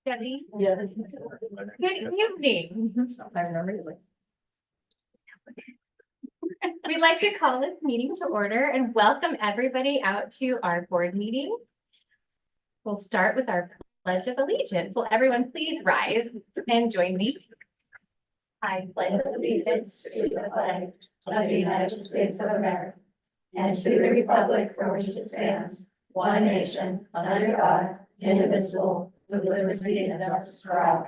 Debbie. Yes. Good evening. I remember it's like. We'd like to call this meeting to order and welcome everybody out to our board meeting. We'll start with our Pledge of Allegiance. Will everyone please rise and join me? I pledge allegiance to the flag of the United States of America and to the republic for which it stands, one nation, under God, indivisible, with liberty and justice for all.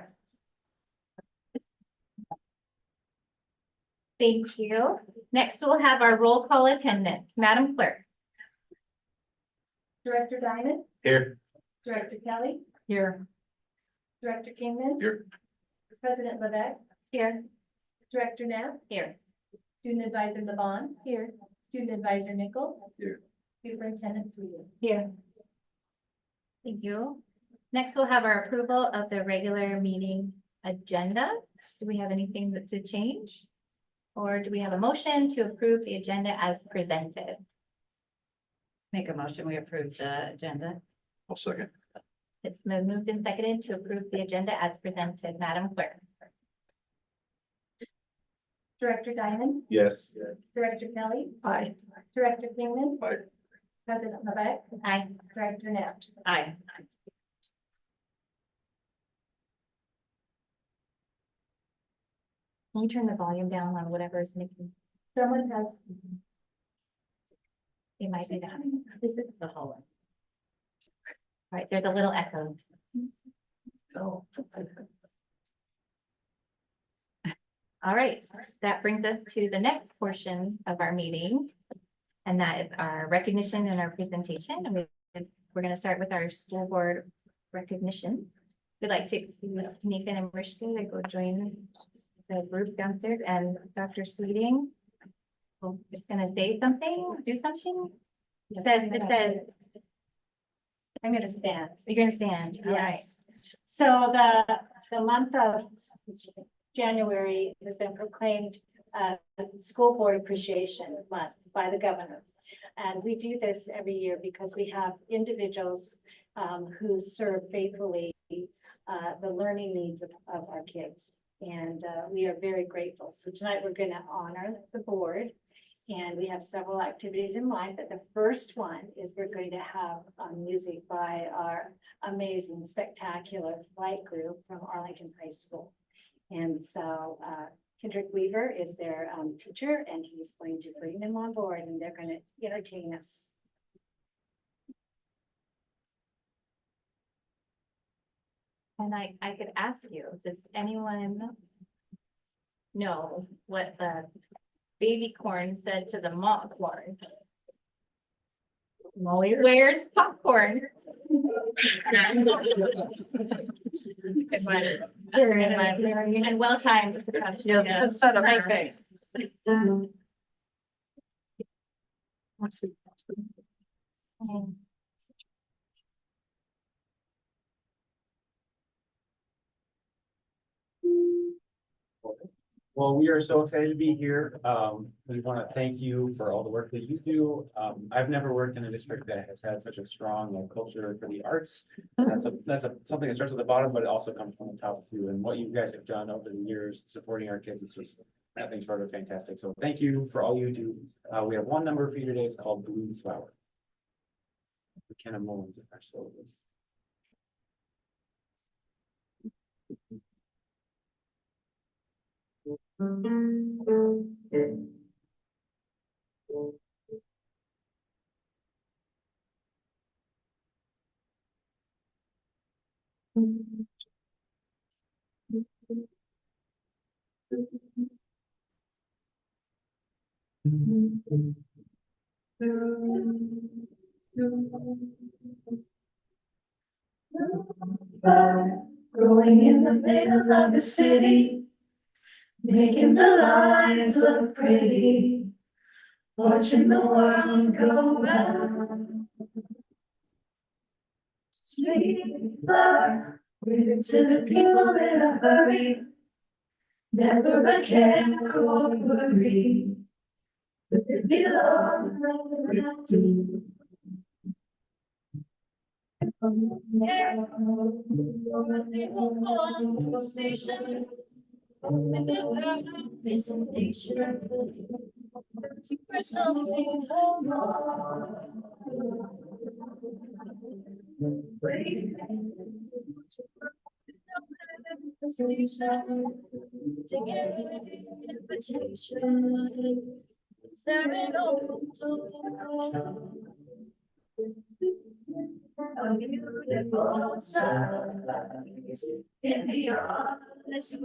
Thank you. Next, we'll have our roll call attendance. Madam Clerk. Director Diamond. Here. Director Kelly. Here. Director Kingman. Here. President Levesque. Here. Director Knapp. Here. Student Advisor Levon. Here. Student Advisor Nichols. Here. Superintendent Sweden. Here. Thank you. Next, we'll have our approval of the regular meeting agenda. Do we have anything to change? Or do we have a motion to approve the agenda as presented? Make a motion, we approve the agenda. I'll second. It's been moved and seconded to approve the agenda as presented. Madam Clerk. Director Diamond. Yes. Director Kelly. Aye. Director Kingman. Aye. President Levesque. Aye. Director Knapp. Aye. Can you turn the volume down on whatever is making? Someone has. They might say that. This is the whole one. All right, there's a little echo. Oh. All right, that brings us to the next portion of our meeting. And that is our recognition and our presentation. And we're going to start with our school board recognition. We'd like to excuse Nathan and Rishka to go join the group downstairs, and Dr. Sweeting is going to say something, do something. It says, I'm going to stand. You're going to stand. All right. Yes. So the month of January has been proclaimed School Board Appreciation Month by the governor. And we do this every year because we have individuals who serve faithfully the learning needs of our kids. And we are very grateful. So tonight we're going to honor the board. And we have several activities in mind, but the first one is we're going to have music by our amazing, spectacular flight group from Arlington High School. And so Kendrick Weaver is their teacher, and he's going to bring them on board, and they're going to entertain us. And I could ask you, does anyone know what the baby corn said to the mom corn? Where's popcorn? And well timed. Yes. Okay. Well, we are so excited to be here. We want to thank you for all the work that you do. I've never worked in a district that has had such a strong culture for the arts. That's something that starts at the bottom, but it also comes from the top too. And what you guys have done over the years supporting our kids is just nothing short of fantastic. So thank you for all you do. We have one number for you today. It's called Blue Flower. McKenna Mullins in our syllabus. Growing in the middle of the city, making the lines look pretty, watching the world go round. Sweet flower, give to the people in a hurry, never a care or worry, but they belong around you. Conversation. Presentation. For something more. Station to get an invitation. Is there an open door? A beautiful sunrise in the honest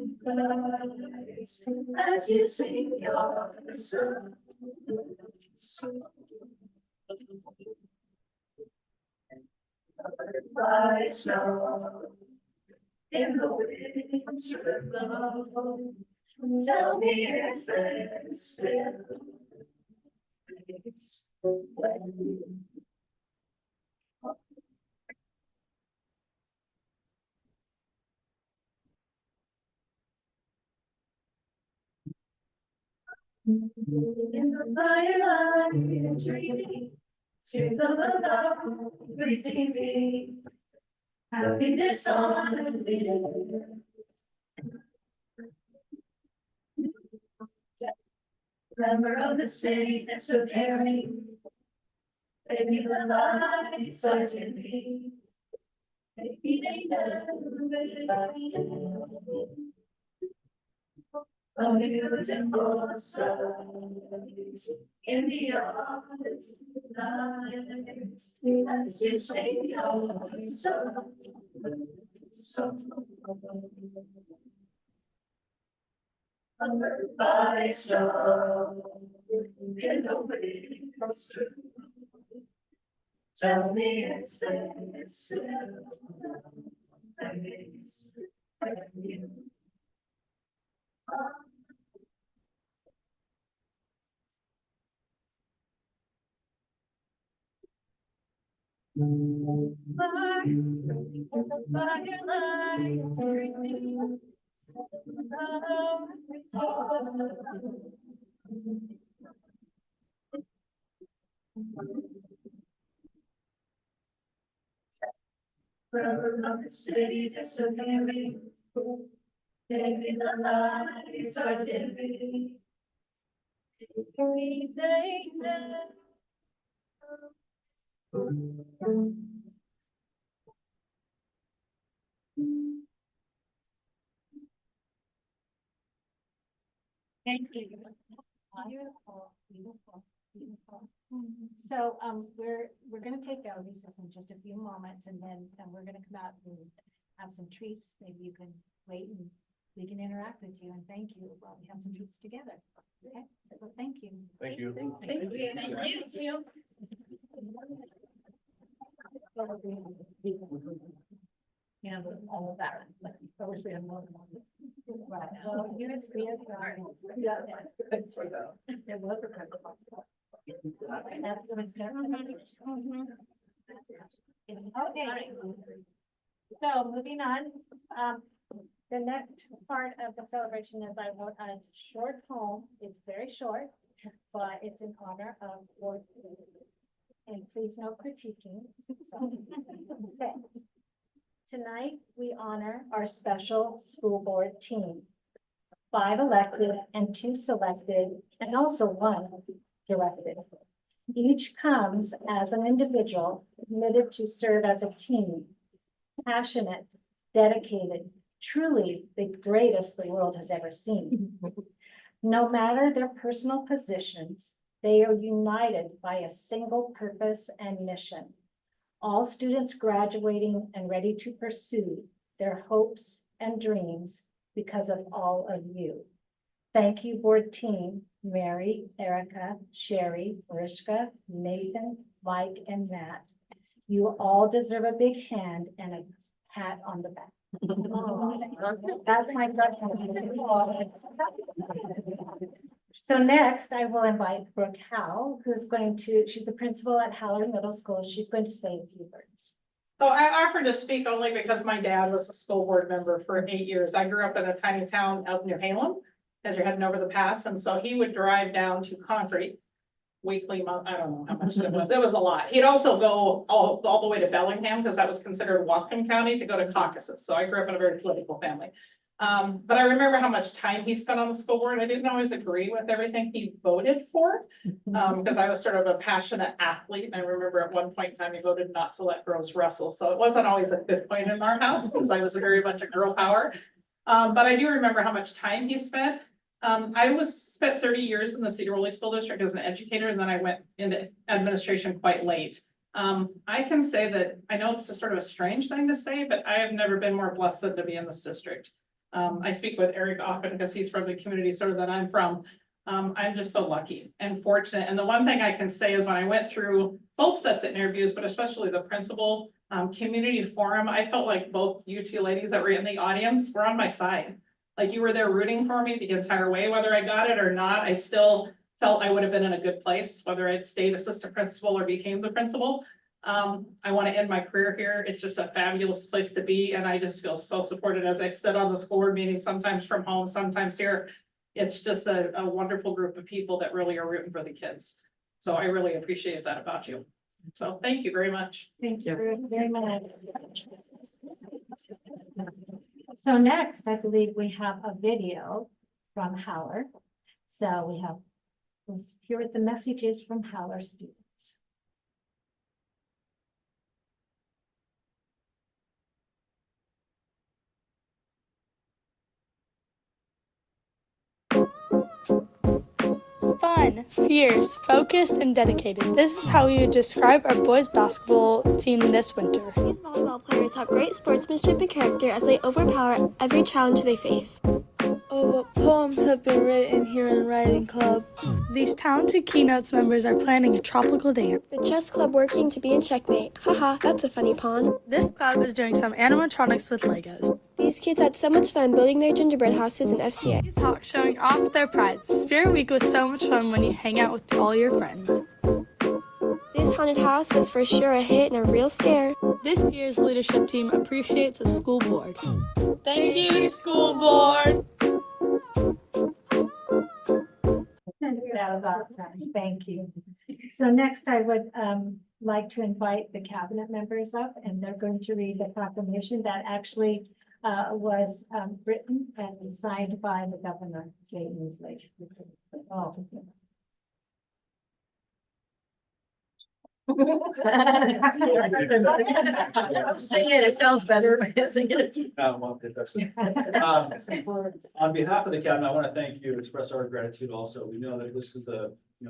eyes as you sing your song. By snow in the winter glow. Tell me, is there still place when you in the firelight dreaming, sings of a love greeting me. Happiness on the air. Remember of the city disappearing. Maybe the lights are dimming. Maybe they never will. A beautiful sunrise in the honest light as you sing your song. Covered by snow in the winds. Tell me, is there still a place when you are? Firelight, dreaming of of the city disappearing. Maybe the lights are dimming. Maybe they never. Thank you. Beautiful, beautiful, beautiful. So, we're gonna take a recess in just a few moments and then we're gonna come out and have some treats. Maybe you can wait and we can interact with you and thank you while we have some treats together. Okay, so thank you. Thank you. Thank you. Yeah, all of that. I wish we had more. Right. Well, units we have. Yeah. It was a kind of hospital. That's what it's done. Okay. So moving on, the next part of the celebration is I wrote a short poem. It's very short, but it's in honor of Ward 3. And please no critiquing. So, okay. Tonight, we honor our special school board team. 5 elected and 2 selected, and also 1 directed. Each comes as an individual committed to serve as a team, passionate, dedicated, truly the greatest the world has ever seen. No matter their personal positions, they are united by a single purpose and mission. All students graduating and ready to pursue their hopes and dreams because of all of you. Thank you, board team, Mary, Erica, Sherry, Mariska, Nathan, Mike, and Matt. You all deserve a big hand and a pat on the back. That's my question. So next, I will invite Brooke Howe, who's going to, she's the principal at Howard Middle School. She's going to say a few words. So I offered to speak only because my dad was a school board member for 8 years. I grew up in a tiny town of New Halem, as you're heading over the pass, and so he would drive down to Concrete weekly, I don't know how much it was. It was a lot. He'd also go all the way to Bellingham because that was considered Whatcom County to go to caucuses. So I grew up in a very political family. But I remember how much time he spent on the school board. I didn't always agree with everything he voted for. Because I was sort of a passionate athlete. And I remember at one point in time, he voted not to let girls wrestle. So it wasn't always a good point in our house since I was very much a girl power. But I do remember how much time he spent. I spent 30 years in the Cedar Woolley School District as an educator, and then I went into administration quite late. I can say that, I know it's just sort of a strange thing to say, but I have never been more blessed than to be in this district. I speak with Eric often because he's from the community sort of that I'm from. I'm just so lucky and fortunate. And the one thing I can say is when I went through both sets of interviews, but especially the principal community forum, I felt like both you two ladies that were in the audience were on my side. Like you were there rooting for me the entire way, whether I got it or not. I still felt I would have been in a good place, whether I'd stayed assistant principal or became the principal. I want to end my career here. It's just a fabulous place to be. And I just feel so supported as I sit on the school board meeting, sometimes from home, sometimes here. It's just a wonderful group of people that really are rooting for the kids. So I really appreciate that about you. So thank you very much. Thank you very much. So next, I believe we have a video from Howard. So we have, let's hear what the message is from Howard students. Fun, fierce, focused, and dedicated. This is how we would describe our boys basketball team this winter. These volleyball players have great sportsmanship and character as they overpower every challenge they face. Oh, what poems have been written here in Writing Club. These talented Keynotes members are planning a tropical dance. The chess club working to be in checkmate. Haha, that's a funny pawn. This club is doing some animatronics with Legos. These kids had so much fun building their gingerbread houses in FCA. These hawks showing off their pride. Spirit Week was so much fun when you hang out with all your friends. This haunted house was for sure a hit and a real scare. This year's leadership team appreciates the school board. Thank you, school board! That was awesome. Thank you. So next I would like to invite the cabinet members up, and they're going to read the proclamation that actually was written and signed by the governor, Jay Inslee. Oh. Sing it, it sounds better. Sing it. On behalf of the cabinet, I want to thank you, express our gratitude also. We know that this is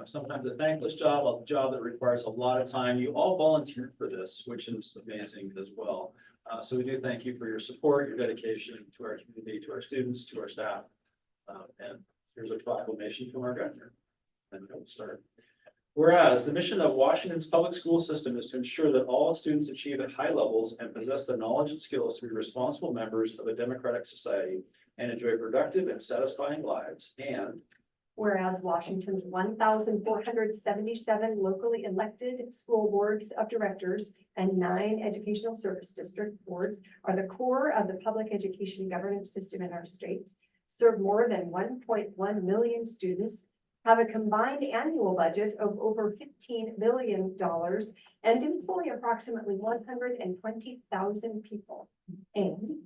sometimes a thankless job, a job that requires a lot of time. You all volunteered for this, which is amazing as well. So we do thank you for your support, your dedication to our community, to our students, to our staff. And here's a proclamation from our governor. And we'll start. Whereas the mission of Washington's public school system is to ensure that all students achieve at high levels and possess the knowledge and skills to be responsible members of a democratic society and enjoy productive and satisfying lives. And whereas Washington's 1,477 locally elected school boards of directors and 9 educational service district boards are the core of the public education governance system in our state, serve more than 1.1 million students, have a combined annual budget of over $15 million, and employ approximately 120,000 people. And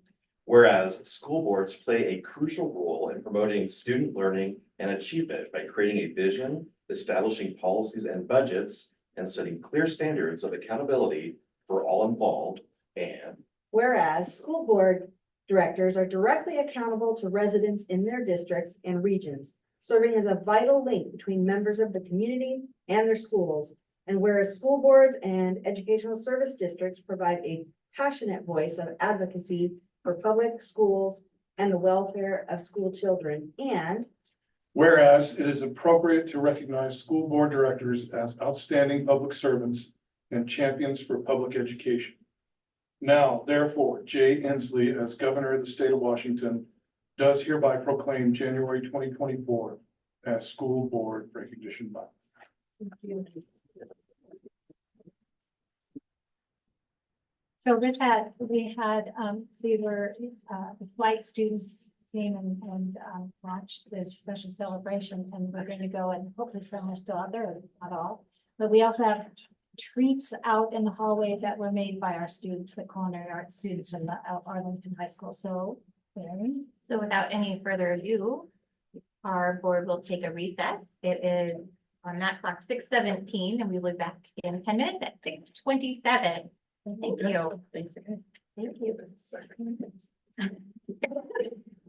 whereas school boards play a crucial role in promoting student learning and achievement by creating a vision, establishing policies and budgets, and setting clear standards of accountability for all involved. And whereas school board directors are directly accountable to residents in their districts and regions, serving as a vital link between members of the community and their schools. And whereas school boards and educational service districts provide a passionate voice of advocacy for public schools and the welfare of school children. And whereas it is appropriate to recognize school board directors as outstanding public servants and champions for public education. Now, therefore, Jay Inslee, as governor of the state of Washington, does hereby proclaim January 2024 as School Board Recognition Month. So with that, we were the flight students came and watched this special celebration, and we're going to go, and hopefully some are still out there, not all. But we also have treats out in the hallway that were made by our students, the culinary arts students from the Arlington High School. So, very. So without any further ado, our board will take a recess. It is on that clock, 6:17, and we will be back in 10 minutes at 6:27. Thank you. Thanks again. Thank you.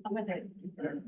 I'm gonna-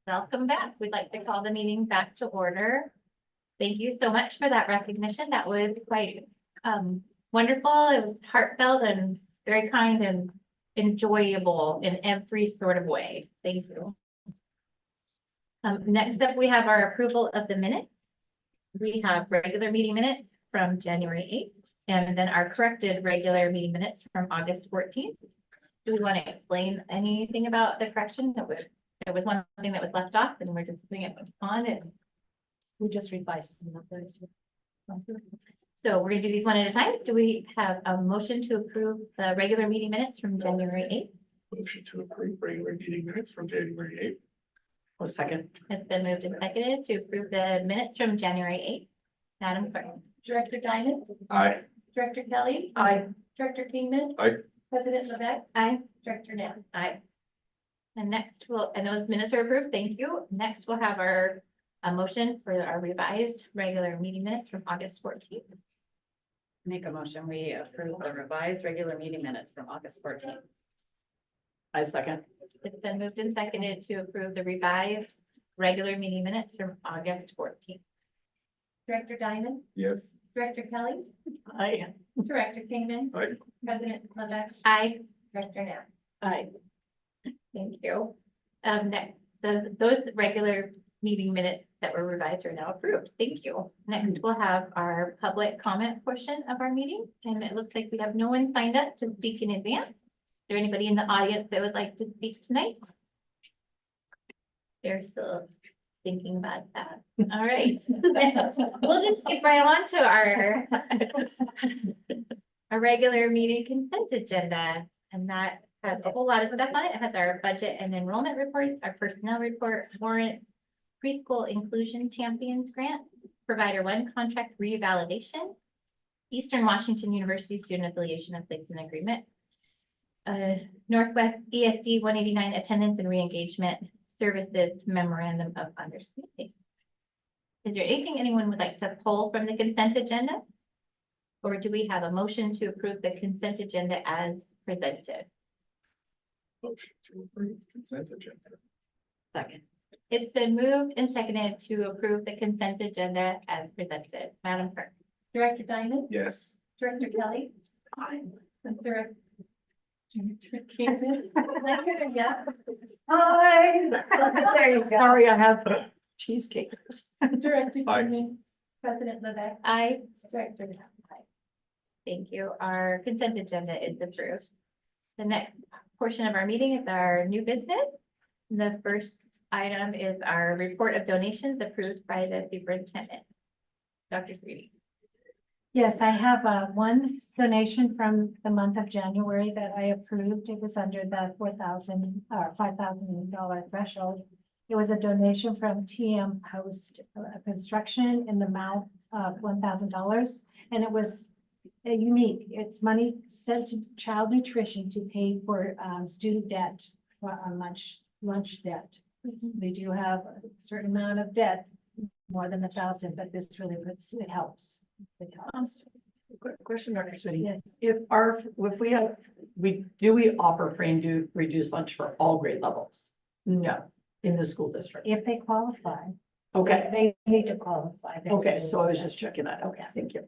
welcome back. We'd like to call the meeting back to order. Thank you so much for that recognition. That was quite wonderful. It was heartfelt and very kind and enjoyable in every sort of way. Thank you. Next up, we have our approval of the minutes. We have regular meeting minutes from January 8th, and then our corrected regular meeting minutes from August 14th. Do we want to explain anything about the correction? There was one thing that was left off, and we're just putting it on it. We just revised some of those. So we're gonna do these one at a time. Do we have a motion to approve the regular meeting minutes from January 8th? Motion to approve regular meeting minutes from January eighth. A second. It's been moved and seconded to approve the minutes from January 8th. Madam Clerk. Director Diamond. Aye. Director Kelly. Aye. Director Kingman. Aye. President Levesque. Aye. Director Nam. Aye. And next and those minutes are approved. Thank you. Next, we'll have a motion for our revised regular meeting minutes from August 14th. Make a motion, we approve the revised regular meeting minutes from August 14th. I second. It's been moved and seconded to approve the revised regular meeting minutes from August 14th. Director Diamond. Yes. Director Kelly. Aye. Director Kingman. Aye. President Levesque. Aye. Director Nam. Aye. Thank you. Next, those regular meeting minutes that were revised are now approved. Thank you. Next, we'll have our public comment portion of our meeting, and it looks like we have no one signed up to speak in advance. Is there anybody in the audience that would like to speak tonight? They're still thinking about that. All right. We'll just skip right on to our regular meeting consent agenda, and that has a whole lot of stuff on it. It has our budget and enrollment reports, our personnel report, warrants, preschool inclusion champions grant, provider one contract revalidation, Eastern Washington University student affiliation and placement agreement, Northwest ESD 189 attendance and re-engagement services memorandum of understanding. Is there anything anyone would like to pull from the consent agenda? Or do we have a motion to approve the consent agenda as presented? Motion to approve consent agenda. Second. It's been moved and seconded to approve the consent agenda as presented. Madam Clerk. Director Diamond. Yes. Director Kelly. Aye. Director Kingman. Yeah. Aye. There you go. Sorry, I have cheesecake. Director Aye. Kingman. President Levesque. Aye. Director Nam. Aye. Thank you. Our consent agenda is approved. The next portion of our meeting is our new business. The first item is our report of donations approved by the superintendent. Dr. Sweetie. Yes, I have one donation from the month of January that I approved. It was under the $4,000 or $5,000 threshold. It was a donation from TM Post Construction in the amount of $1,000, and it was unique. It's money sent to child nutrition to pay for student debt, lunch debt. They do have a certain amount of debt, more than 1,000, but this really puts, it helps. It helps. Quick question, Dr. Sweetie. Yes. If we offer free and reduced lunch for all grade levels? No, in the school district. If they qualify. Okay, They need to qualify. okay, so I was just checking that. Okay, thank you.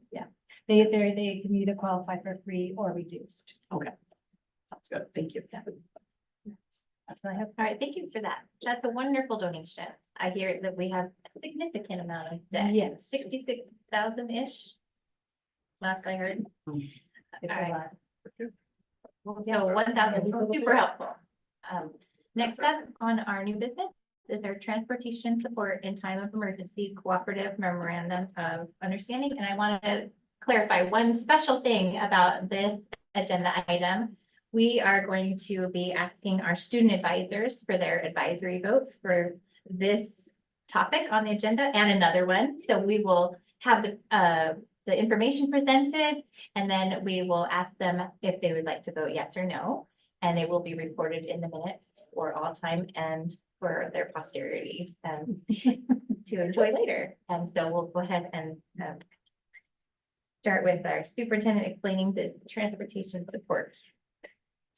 They can either qualify for free or reduced. Sounds good. Thank you. That's what I have. All right, thank you for that. That's a wonderful donation. I hear that we have a significant amount of debt. Yes. 66,000-ish. Last I heard. It's All a right. lot. So 1,000, super helpful. Next up on our new business is our transportation support in time of emergency cooperative memorandum of understanding. And I want to clarify one special thing about this agenda item. We are going to be asking our student advisors for their advisory vote for this topic on the agenda and another one. So we will have the information presented, and then we will ask them if they would like to vote yes or no. And it will be recorded in the minutes for all time and for their posterity to enjoy later. And so we'll go ahead and start with our superintendent explaining the transportation support.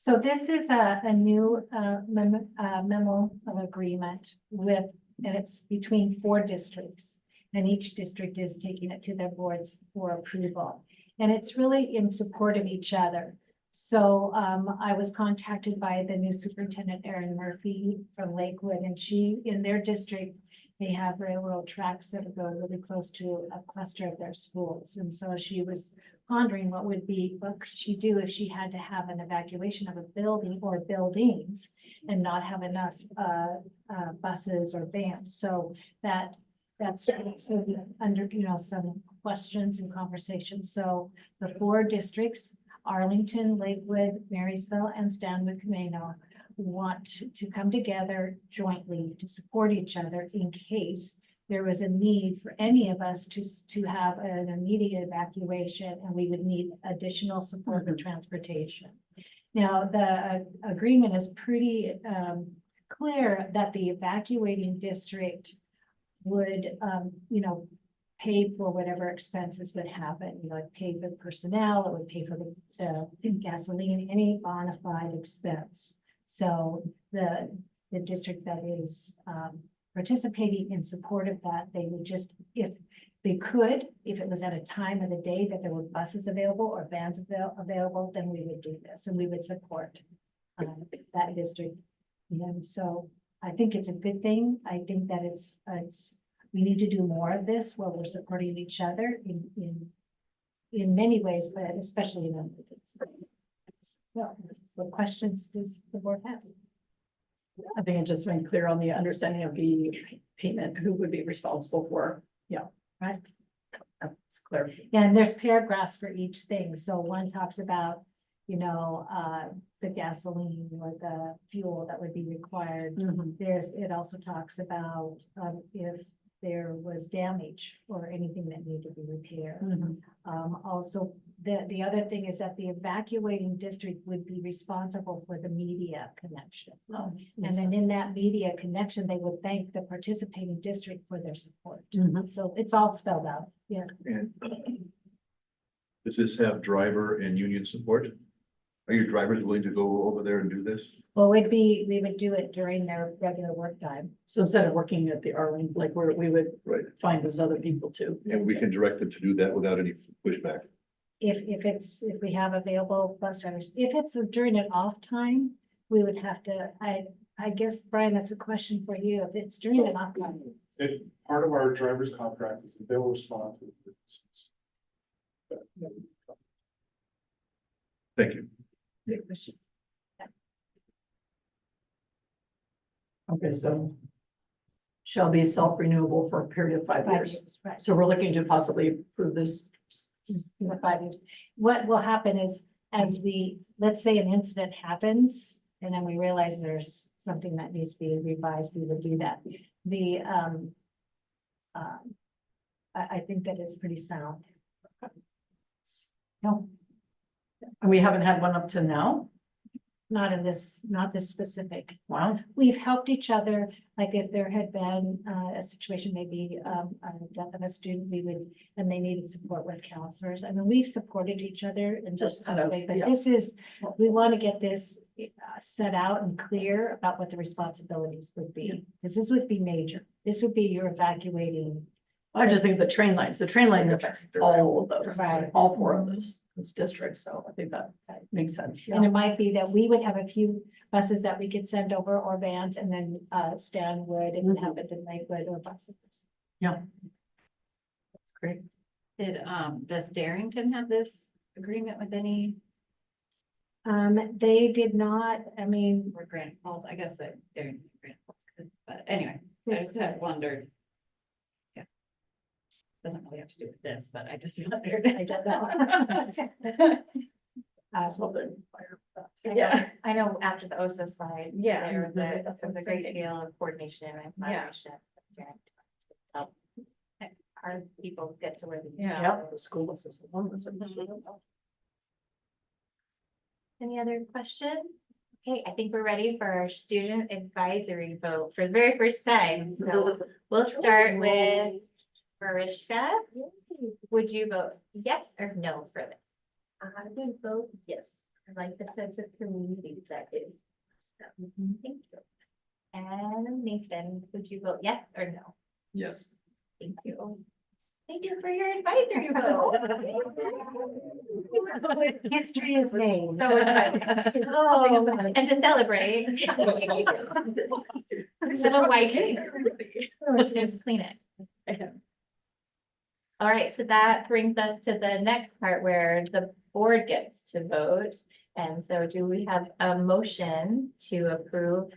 So this is a new memo of agreement with, and it's between 4 districts. And each district is taking it to their boards for approval. And it's really in support of each other. So I was contacted by the new superintendent, Erin Murphy from Lakewood, and in their district, they have railroad tracks that go really close to a cluster of their schools. And so she was pondering what could she do if she had to have an evacuation of a building or buildings and not have enough buses or vans. So that's so under, some questions and conversations. So the 4 districts, Arlington, Lakewood, Marysville, and Stanwood Camino, want to come together jointly to support each other in case there was a need for any of us to have an immediate evacuation, and we would need additional support with transportation. Now, the agreement is pretty clear that the evacuating district would, pay for whatever expenses would happen, it'd pay for personnel, it would pay for the gasoline, any bona fide expense. So the district that is participating in support of that, they would just, if they could, if it was at a time of the day that there were buses available or vans available, then we would do this and we would support that district. And so I think it's a good thing. I think that we need to do more of this while we're supporting each other in many ways, but especially in emergencies. So, what questions does the board have? I think it just made clear on the understanding of the payment, who would be responsible for, Right. That's clear. Yeah, and there's paragraphs for each thing. So one talks about, the gasoline or the fuel that would be required. It also talks about if there was damage or anything that needed to be repaired. Also, the other thing is that the evacuating district would be responsible for the media connection. And then in that media connection, they would thank the participating district for their support. So it's all spelled out. Yeah. And does this have driver and union support? Are your drivers willing to go over there and do this? Well, we would do it during their regular work time. So instead of working at the Arlington, like we would Right. find those other people too. And we can direct them to do that without any pushback. If we have available bus drivers, if it's during an off time, we would have to, I guess, Brian, that's a question for you. If it's during an off time. Part of our driver's contract is that they'll respond to the Thank you. Okay, so shall be self-renewable for a period of 5 years. Right. So we're looking to possibly approve this. For 5 years. What will happen is, let's say an incident happens, and then we realize there's something that needs to be revised, we would do that. I think that it's pretty sound. No. And we haven't had one up to now. Not this specific. Wow. We've helped each other, like if there had been a situation, maybe a death of a student, and they needed support with counselors. I mean, we've supported each other and just kind of, but this is, we want to get this set out and clear about what the responsibilities would be. Because this would be major. This would be your evacuating. I just think the train lines affects all of those, Right. all 4 of those districts. So I think that makes sense. And it might be that we would have a few buses that we could send over or vans, and then Stan would, if it happened in Lakewood, or buses. Yeah. That's great. Does Darrington have this agreement with any, They did not, I mean, or Granite Falls? I guess that Darrington, Granite Falls, but anyway, I just had wondered. Yeah. Doesn't really have to do with this, but I just wondered. I don't know. As well, then. Yeah. I know after the OSO slide. Yeah. There was Mhm. there was a great deal of coordination and collaboration. to help our people get to where they. Yeah, the school buses. Any other questions? Okay, I think we're ready for our student advisory vote for the very first time. So we'll start with Mariska. Would you vote yes or no for this? I would vote yes. I like the sense of community that is. Thank you. And Nathan, would you vote yes or no? Yes. Thank you. Thank you for your advisory vote. History is made. So exciting. Oh. And to celebrate. There's a white cake. Just clean it. All right, so that brings us to the next part where the board gets to vote. And so do we have a motion to approve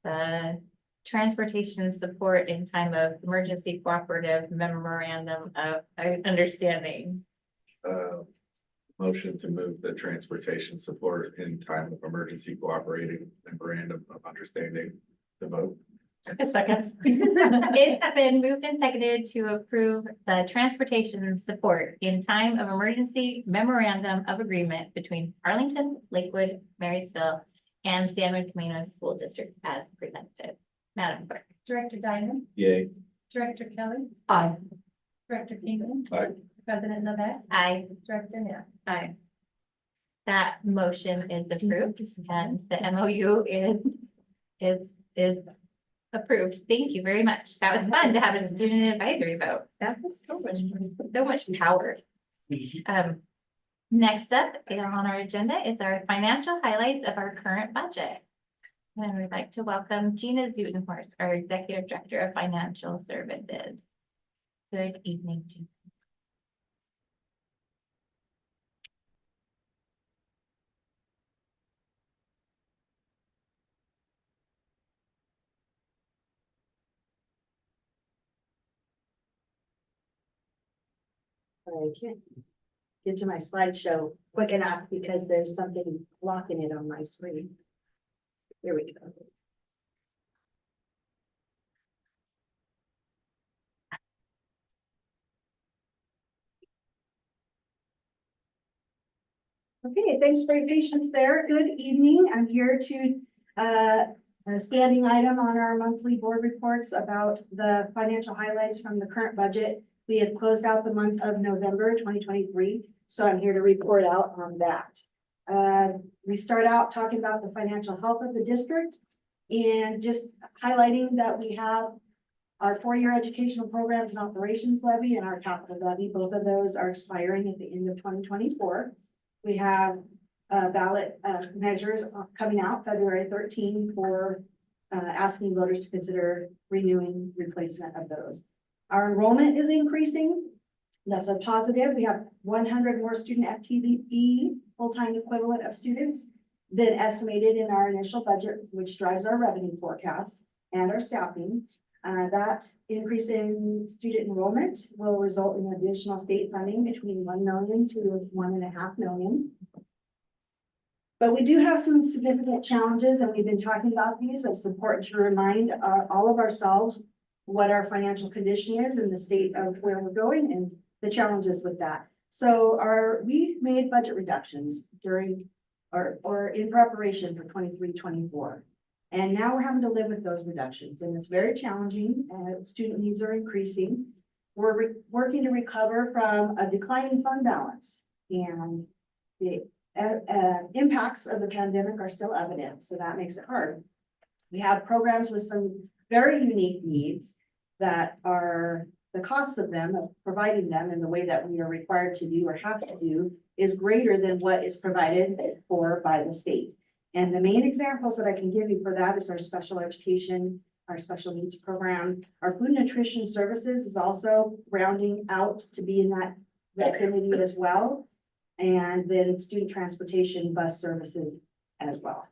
the transportation support in time of emergency cooperative memorandum of understanding? Motion to move the transportation support in time of emergency cooperating memorandum of understanding the vote. A second. It's been moved and seconded to approve the transportation support in time of emergency memorandum of agreement between Arlington, Lakewood, Marysville, and Stanwood Camino School District as presented. Madam Clerk. Director Diamond, Yay. Director Kelly, Aye. Director Kingman. Aye. President Novak, Aye. Director Neal. Aye. That motion is approved and the MOU is approved. Thank you very much. That was fun to have a student advisory vote. That was so much power. Next up on our agenda is our financial highlights of our current budget. And we'd like to welcome Gina Zutenhorst, our Executive Director of Financial Services. Good evening, Gina. I can't get to my slideshow quick enough because there's something blocking it on my screen. Here we go. Okay, thanks for your patience there. Good evening. I'm here to a standing item on our monthly board reports about the financial highlights from the current budget. We have closed out the month of November 2023, so I'm here to report out on that. We start out talking about the financial health of the district and just highlighting that we have our four-year educational programs and operations levy and our capital levy. Both of those are expiring at the end of 2024. We have ballot measures coming out February 13 for asking voters to consider renewing replacement of those. Our enrollment is increasing. That's a positive. We have 100 more student FTE, full-time equivalent of students than estimated in our initial budget, which drives our revenue forecasts and our staffing. That increase in student enrollment will result in additional state funding between $1 million to $1.5 million. But we do have some significant challenges, and we've been talking about these, but it's important to remind all of ourselves what our financial condition is and the state of where we're going and the challenges with that. So we made budget reductions during or in preparation for 23-24. And now we're having to live with those reductions, and it's very challenging. Student needs are increasing. We're working to recover from a declining fund balance, and the impacts of the pandemic are still evident, so that makes it hard. We have programs with some very unique needs that are the cost of them, of providing them in the way that we are required to do or have to do is greater than what is provided for by the state. And the main examples that I can give you for that is our special education, our special needs program. Our food nutrition services is also rounding out to be in that vicinity as well. And then student transportation bus services as well.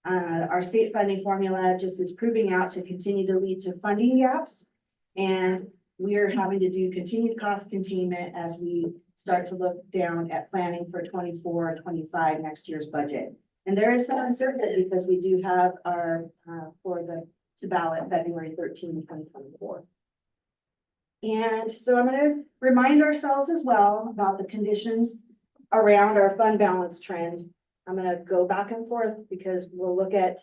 Our state funding formula just is proving out to continue to lead to funding gaps. And we are having to do continued cost containment as we start to look down at planning for 24-25 next year's budget. And there is some uncertainty because we do have our to ballot February 13, 2024. And so I'm going to remind ourselves as well about the conditions around our fund balance trend. I'm going to go back and forth because we'll look at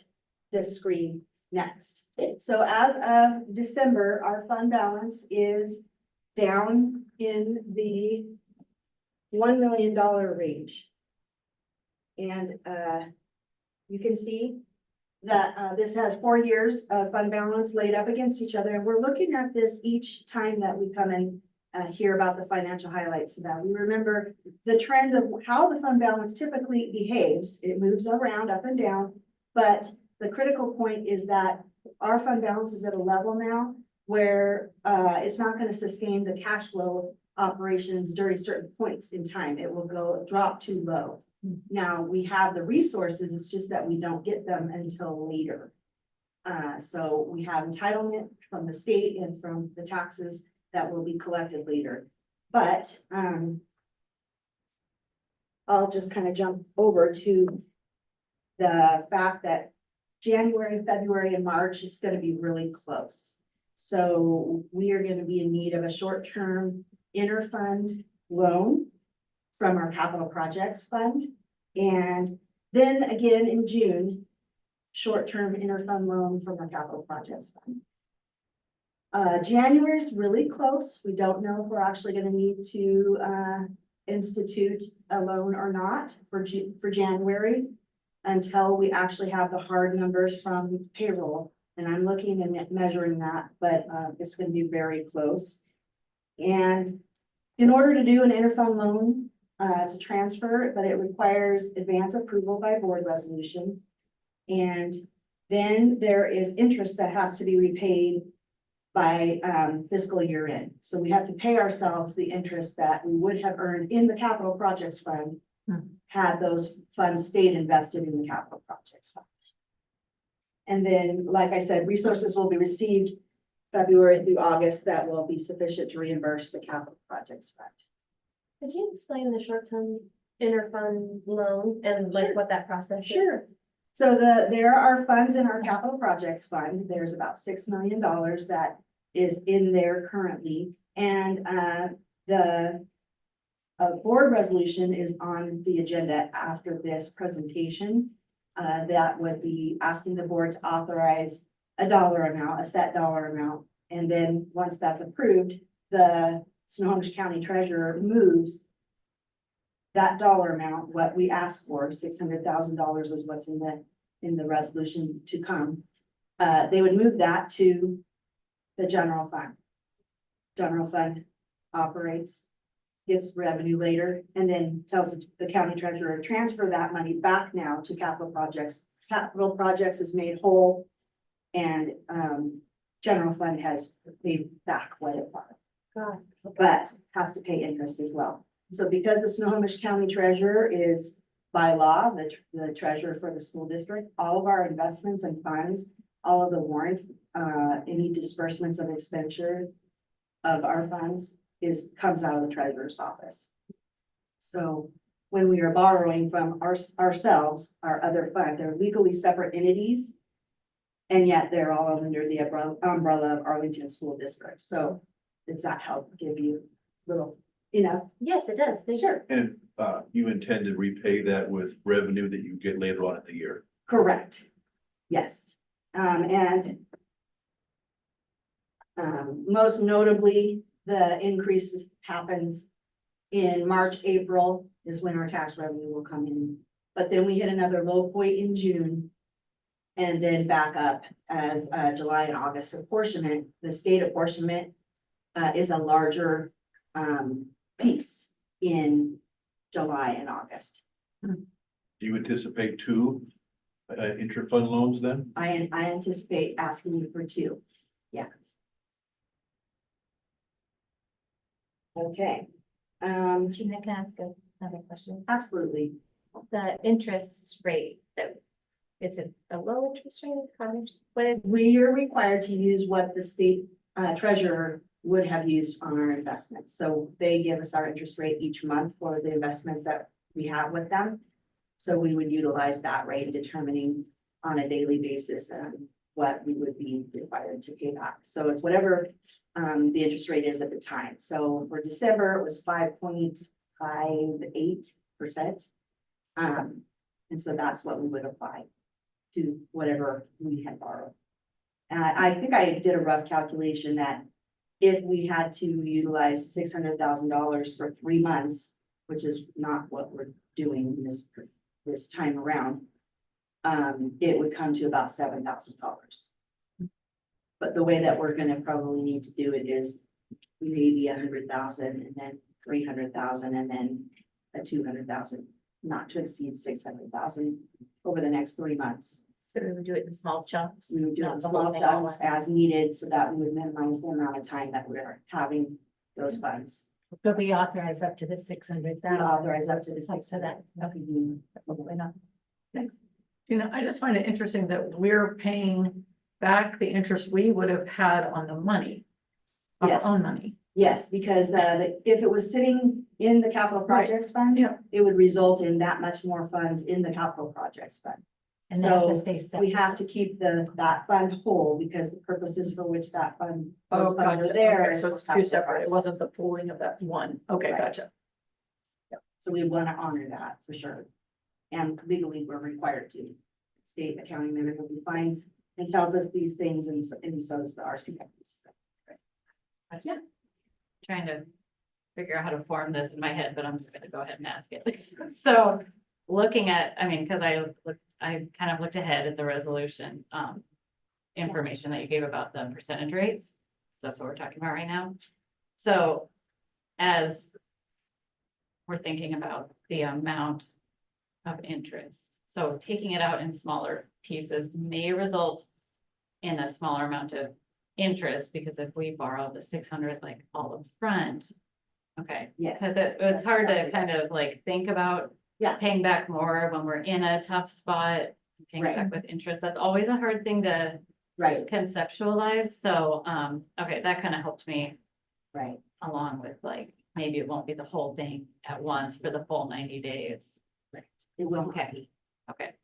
this screen next. So as of December, our fund balance is down in the $1 million range. And you can see that this has 4 years of fund balance laid up against each other. And we're looking at this each time that we come and hear about the financial highlights, so that we remember the trend of how the fund balance typically behaves. It moves around up and down, but the critical point is that our fund balance is at a level now where it's not going to sustain the cash flow operations during certain points in time. It will drop too low. Now, we have the resources, it's just that we don't get them until later. So we have entitlement from the state and from the taxes that will be collected later. But I'll just kind of jump over to the fact that January, February, and March, it's going to be really close. So we are going to be in need of a short-term interfund loan from our capital projects fund. And then again in June, short-term interfund loan from our capital projects fund. January is really close. We don't know if we're actually going to need to institute a loan or not for January until we actually have the hard numbers from payroll. And I'm looking and measuring that, but it's going to be very close. And in order to do an interfund loan, it's a transfer, but it requires advance approval by board resolution. And then there is interest that has to be repaid by fiscal year end. So we have to pay ourselves the interest that we would have earned in the capital projects fund had those funds stayed invested in the capital projects fund. And then, like I said, resources will be received February through August that will be sufficient to reimburse the capital projects fund. Could you explain the short-term interfund loan and like what that process is? Sure. So there are funds in our capital projects fund. There's about $6 million that is in there currently. And the board resolution is on the agenda after this presentation. That would be asking the board to authorize a dollar amount, a set dollar amount. And then once that's approved, the Snohomish County Treasurer moves that dollar amount, what we asked for, $600,000 is what's in the resolution to come. They would move that to the general fund. General fund operates, gets revenue later, and then tells the county treasurer to transfer that money back now to capital projects. Capital projects is made whole, and general fund has paid back what it borrowed, but has to pay interest as well. So because the Snohomish County Treasurer is by law, the treasurer for the school district, all of our investments and funds, all of the warrants, any disbursements of expenditure of our funds comes out of the treasurer's office. So when we are borrowing from ourselves, our other fund, they're legally separate entities. And yet they're all under the umbrella of Arlington School District. So does that help give you a little, Yes, it does. Thank you. And you intend to repay that with revenue that you get later on in the year? Correct. Yes. Most notably, the increase happens in March, April is when our tax revenue will come in. But then we hit another low point in June. And then back up as July and August apportionment. The state apportionment is a larger piece in July and August. Do you anticipate two interfund loans then? I anticipate asking you for two. Yeah. Okay. Gina, can I ask another question? Absolutely. The interest rate, is it a low interest rate? What is? We are required to use what the state treasurer would have used on our investments. So they give us our interest rate each month for the investments that we have with them. So we would utilize that rate in determining on a daily basis what we would be required to pay back. So it's whatever the interest rate is at the time. So for December, it was 5.58%. And so that's what we would apply to whatever we had borrowed. I think I did a rough calculation that if we had to utilize $600,000 for 3 months, which is not what we're doing this time around, it would come to about $7,000. But the way that we're gonna probably need to do it is maybe 100,000 and then 300,000 and then a 200,000, not to exceed 600,000 over the next 3 months. So we would do it in small chunks. We would do it not in the whole small thing all chunks at once. as needed so that we would minimize the amount of time that we're having those funds. But we authorize up to the 600,000. We authorize up to the Up to that. 600,000. Hopefully not. You know, I just find it interesting that we're paying back the interest we would have had on the money. Of our Yes. own money. Yes, because if it was sitting in the capital projects fund, Yeah. it would result in that much more funds in the capital projects fund. And they have to So stay we separate. have to keep that fund whole because the purposes for which that fund, those Oh, funds gotcha. are there. Okay, so it's two separate. It wasn't the pooling of that one. Okay, Right. gotcha. So we want to honor that for sure. And legally, we're required to. State accounting manager defines and tells us these things and so does the RCFs. Yeah. Trying to figure out how to form this in my head, but I'm just gonna go ahead and ask it. So looking at, I mean, because I kind of looked ahead at the resolution, information that you gave about the percentage rates. That's what we're talking about right now. So as we're thinking about the amount of interest, so taking it out in smaller pieces may result in a smaller amount of interest, because if we borrow the 600 like all up front. Okay, Yes. because it was hard to kind of like think about. Yeah. Paying back more when we're in a tough spot, paying Right. back with interest, that's always a hard thing to Right, conceptualize, so, okay, that kind of helped me right. along with like, maybe it won't be the whole thing at once for the full 90 days. Right. It will Okay. be. Okay,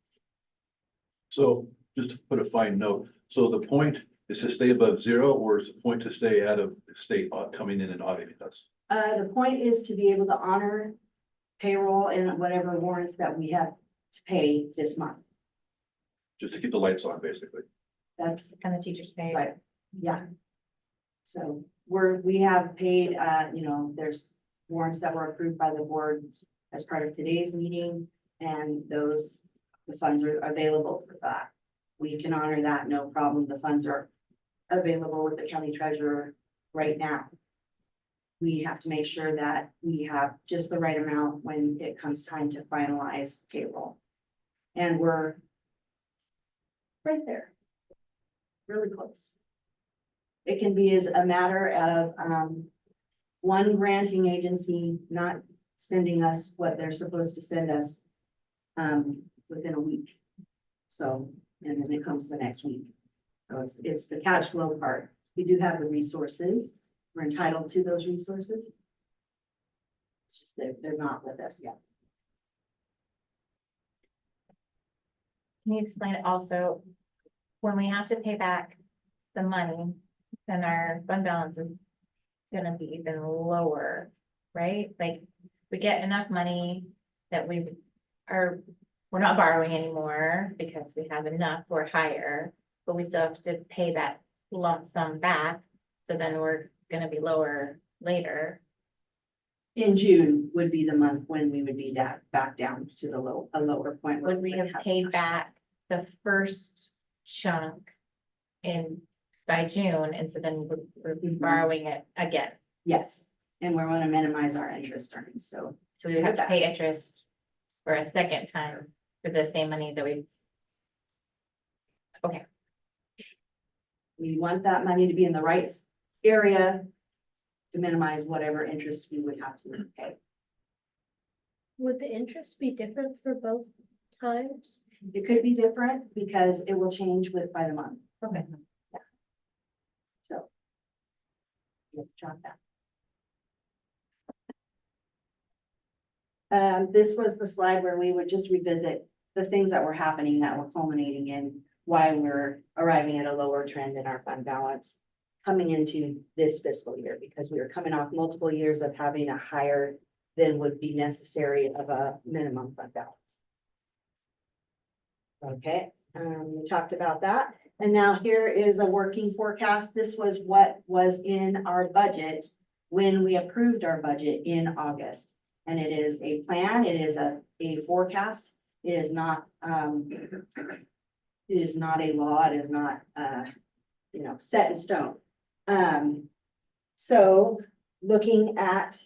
So just to put a fine note, so the point is to stay above zero, or is the point to stay out of state coming in and auditing us? The point is to be able to honor payroll and whatever warrants that we have to pay this month. Just to keep the lights on, basically. That's And the teachers pay. right, yeah. So we have paid, there's warrants that were approved by the board as part of today's meeting. And the funds are available for that. We can honor that, no problem. The funds are available with the county treasurer right now. We have to make sure that we have just the right amount when it comes time to finalize payroll. And we're right there, really close. It can be as a matter of one granting agency not sending us what they're supposed to send us within a week. So, and then it comes the next week. So it's the cash flow part. We do have the resources. We're entitled to those resources. It's just that they're not with us yet. Can you explain it also, when we have to pay back the money, then our fund balance is gonna be even lower, right? Like, we get enough money that we're not borrowing anymore because we have enough, we're higher, but we still have to pay that lump sum back. So then we're gonna be lower later. In June would be the month when we would be back down to a lower point. where Would we would have paid back the first chunk by June, and so then we're borrowing it again? Yes, and we're gonna minimize our interest earnings, so. So we would have to pay interest for a second time for the same money that we. Okay, We want that money to be in the right area to minimize whatever interest we would have to pay. Would the interest be different for both times? It could be different because it will change by the month. Okay. Yeah. So. Let's drop that. This was the slide where we would just revisit the things that were happening that were culminating in why we're arriving at a lower trend in our fund balance coming into this fiscal year, because we were coming off multiple years of having a higher than would be necessary of a minimum fund balance. Okay, we talked about that. And now here is a working forecast. This was what was in our budget when we approved our budget in August. And it is a plan, it is a forecast. It is not, it is not a law, it is not, set in stone. So looking at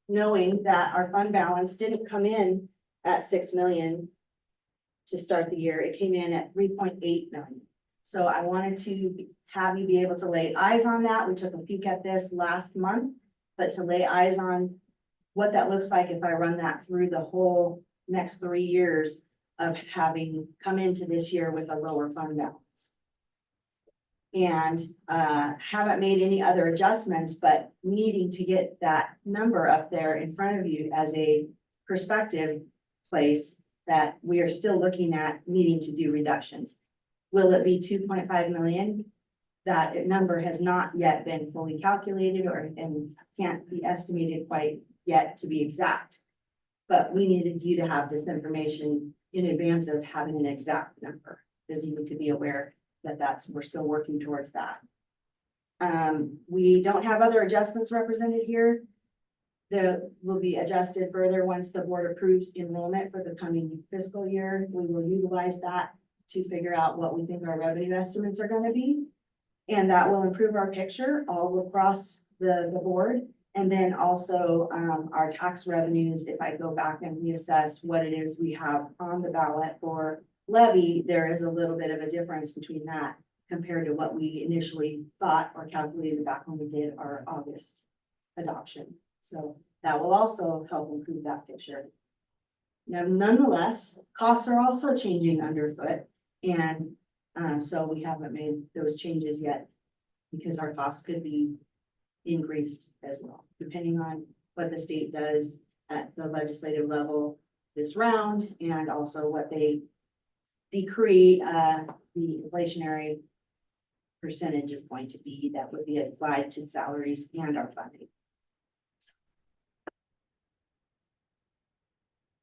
knowing that our fund balance didn't come in at 6 million to start the year, it came in at 3.8 million. So I wanted to have you be able to lay eyes on that. We took a peek at this last month, but to lay eyes on what that looks like if I run that through the whole next 3 years of having come into this year with a lower fund balance. And haven't made any other adjustments, but needing to get that number up there in front of you as a perspective place that we are still looking at needing to do reductions. Will it be 2.5 million? That number has not yet been fully calculated and can't be estimated quite yet to be exact. But we needed you to have this information in advance of having an exact number, because you need to be aware that we're still working towards that. We don't have other adjustments represented here. That will be adjusted further once the board approves enrollment for the coming fiscal year. We will utilize that to figure out what we think our revenue estimates are going to be. And that will improve our picture all across the board. And then also our tax revenues, if I go back and reassess what it is we have on the ballot for levy, there is a little bit of a difference between that compared to what we initially thought or calculated back when we did our August adoption. So that will also help improve that picture. Now, nonetheless, costs are also changing underfoot. And so we haven't made those changes yet because our costs could be increased as well, depending on what the state does at the legislative level this round and also what they decree the inflationary percentage is going to be that would be applied to salaries and our funding.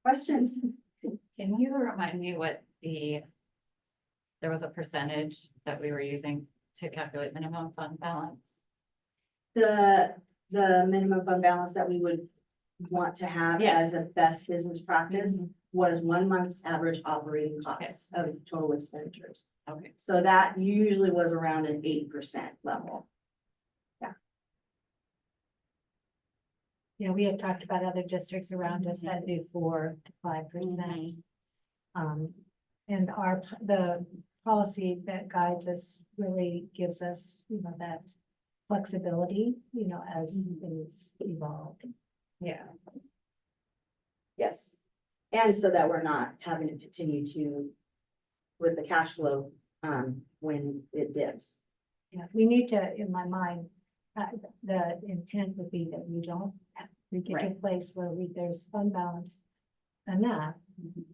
Questions? Can you remind me what there was a percentage that we were using to calculate minimum fund balance? The minimum fund balance that we would want to have Yeah. as a best business practice was 1 month's average operating costs of total expenditures. Okay. So that usually was around an 8% level. Yeah, we had talked about other districts around us that do 4 to 5%. And the policy that guides us really gives us, that flexibility, as things evolve. Yeah. Yes. And so that we're not having to continue with the cash flow when it dips. Yeah, we need to, in my mind, the intent would be that we get to a place where there's fund balance enough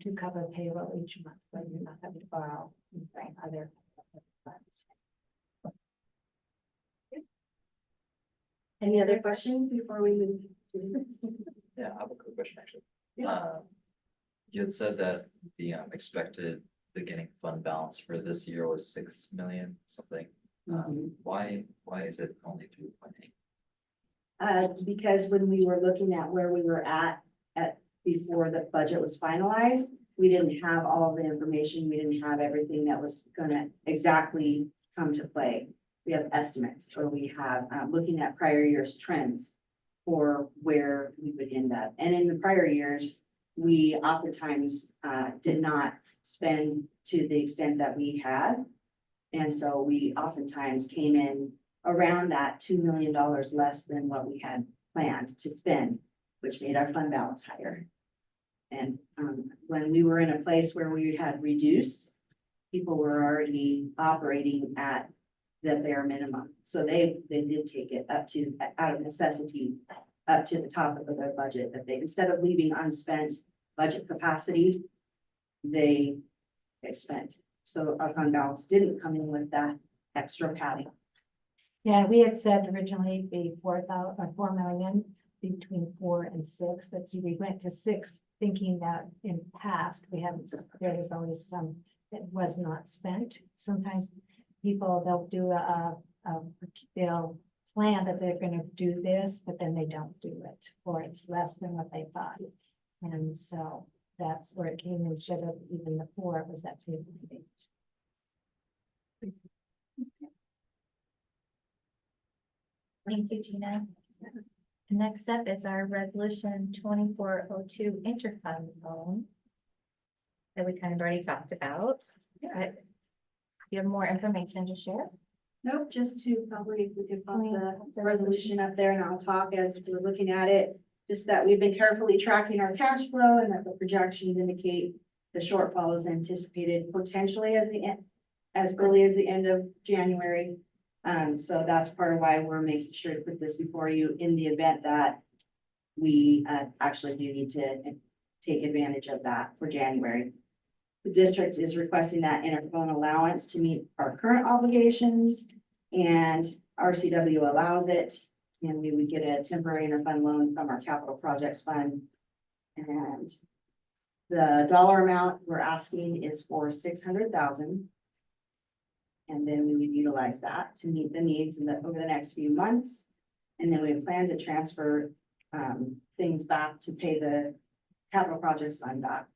to cover payroll each month, but you're not having to borrow from other funds. Any other questions before we move? Yeah, I have a quick question, actually. Yeah. You had said that the expected beginning fund balance for this year was 6 million something. Why is it only 2.8? Because when we were looking at where we were at before the budget was finalized, we didn't have all of the information. We didn't have everything that was gonna exactly come to play. We have estimates, or we have looking at prior year's trends for where we would end up. And in the prior years, we oftentimes did not spend to the extent that we had. And so we oftentimes came in around that $2 million less than what we had planned to spend, which made our fund balance higher. And when we were in a place where we had reduced, people were already operating at the bare minimum. So they did take it up to, out of necessity, up to the top of their budget, that they, instead of leaving unspent budget capacity, they spent. So our fund balance didn't come in with that extra padding. Yeah, we had said originally be 4 million, between 4 and 6, but see, we went to 6, thinking that in past, there was always some that was not spent. Sometimes they'll do they'll plan that they're gonna do this, but then they don't do it, or it's less than what they thought. And so that's where it came instead of even the 4, it was at 3.8. Thank you, Gina. Next up is our resolution 2402 interfund loan that we kind of already talked about. But you have more information to share? Nope, just to probably, we could pop the resolution up there and I'll talk as we're looking at it. Just that we've been carefully tracking our cash flow and that the projections indicate the shortfall is anticipated potentially as early as the end of January. So that's part of why we're making sure to put this before you in the event that we actually do need to take advantage of that for January. The district is requesting that interphone allowance to meet our current obligations, and RCW allows it. And we would get a temporary interfund loan from our capital projects fund. And the dollar amount we're asking is for $600,000. And then we would utilize that to meet the needs over the next few months. And then we plan to transfer things back to pay the capital projects fund back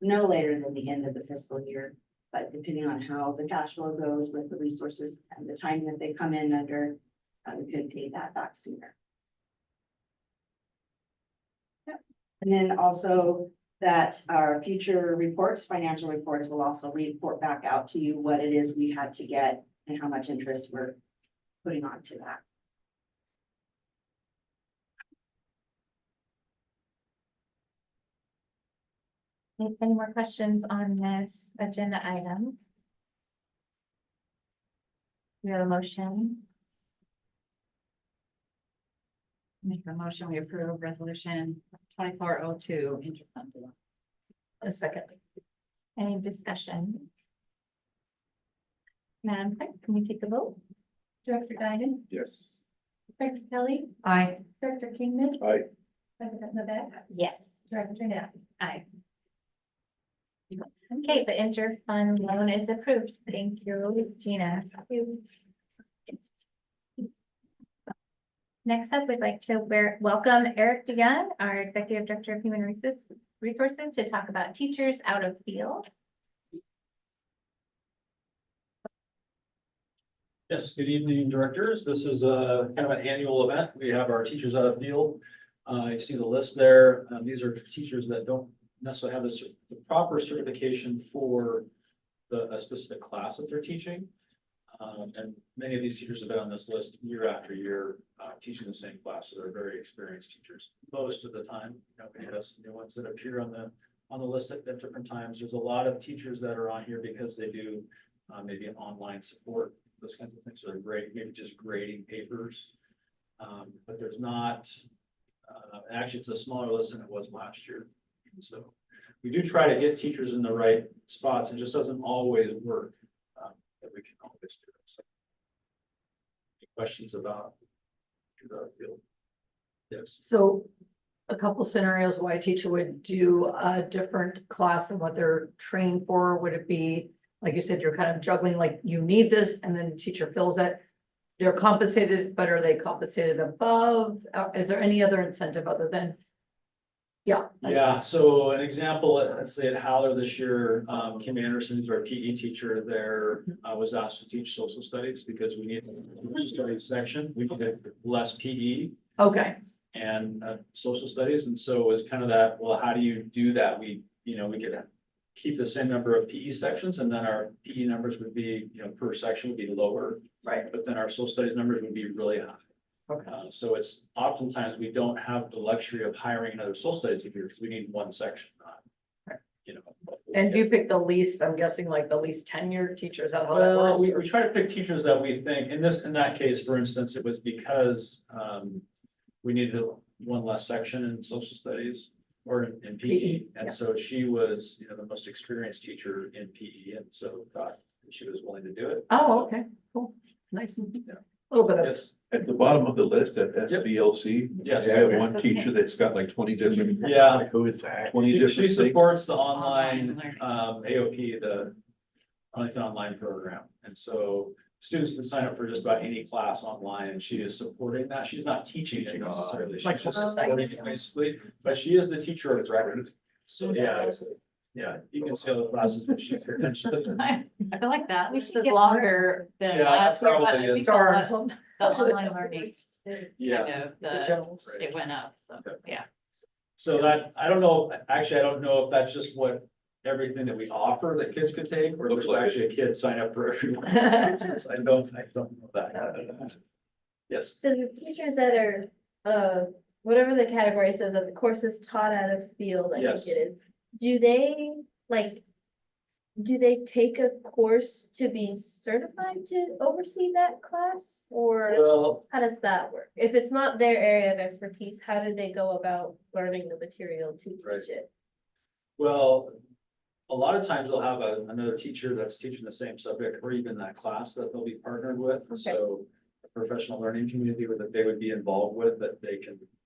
no later than the end of the fiscal year. But depending on how the cash flow goes with the resources and the time that they come in under, we could pay that back sooner. Yep. And then also that our future reports, financial reports, will also report back out to you what it is we had to get and how much interest we're putting on to that. Any more questions on this agenda item? We have a motion. Make a motion, we approve resolution 2402 interfund loan. A second. Any discussion? Madam Clerk, can we take a vote? Director Guidon, Yes. Director Kelly, Aye. Director Kingman. Aye. President Levesque? Yes. Director Knapp? Aye. Okay, the interfund loan is approved. Thank you, Gina. Next up, we'd like to welcome Eric DeGan, our Executive Director of Human Resources, to talk about teachers out of field. Yes, good evening, directors. This is a kind of an annual event. We have our teachers out of field. You see the list there. These are teachers that don't necessarily have the proper certification for a specific class that they're teaching. And many of these teachers have been on this list year after year, teaching the same class. So they're very experienced teachers. Most of the time, we have some new ones that appear on the list at different times. There's a lot of teachers that are on here because they do maybe an online support, those kinds of things. So they're great, maybe just grading papers. But there's not, actually, it's a smaller list than it was last year. So we do try to get teachers in the right spots. It just doesn't always work. That we can always do it. So, any questions about the field? Yes. So a couple scenarios why a teacher would do a different class than what they're trained for. Would it be, like you said, you're kind of juggling, like you need this and then the teacher feels that they're compensated, but are they compensated above? Is there any other incentive other than? Yeah. Yeah, so an example, let's say at Howler this year, Kim Anderson, who's our PE teacher there, was asked to teach social studies because we need a social studies section. We needed less PE Okay. and social studies. And so it was kind of that, well, how do you do that? We could keep the same number of PE sections and then our PE numbers would be, per section would be lower. Right. But then our social studies numbers would be really high. Okay. So it's oftentimes we don't have the luxury of hiring another social studies teacher because we need one section. Right. You know. And do you pick the least, I'm guessing like the least tenured teachers, is that how that Well, works? we try to pick teachers that we think, in that case, for instance, it was because we needed one less section in social studies or in PE. And yeah. so she was, the most experienced teacher in PE, and so thought that she was willing to do it. Oh, okay, cool, nice. A little bit of. Yes. At the bottom of the list at SBLC, Yes. you have one teacher that's got like 20 different. Yeah. Like, who is that? 20 She different things. supports the online AOP, the Arlington Online Program. And so students can sign up for just about any class online and she is supporting that. She's not teaching it necessarily. She's Like just her supporting it basically, but she is the teacher of record. So, yeah, you can see other classes that she's potentially. I feel like that We was should get longer than Yeah, last year, but I probably think is. the online learning, Yeah. it went up, so, yeah. So that, I don't know, actually, I don't know if that's just what, everything that we offer that kids could take, or there's actually a kid sign up for everyone. I don't know that. Yes, So the teachers that are, whatever the category says, that the course is taught out of field, I think Yes. it is. Do they, like, do they take a course to be certified to oversee that class? Or well, how does that work? If it's not their area of expertise, how do they go about learning the material to teach it? well, a lot of times they'll have another teacher that's teaching the same subject, or even that class that they'll be partnered with, so. A professional learning community that they would be involved with, that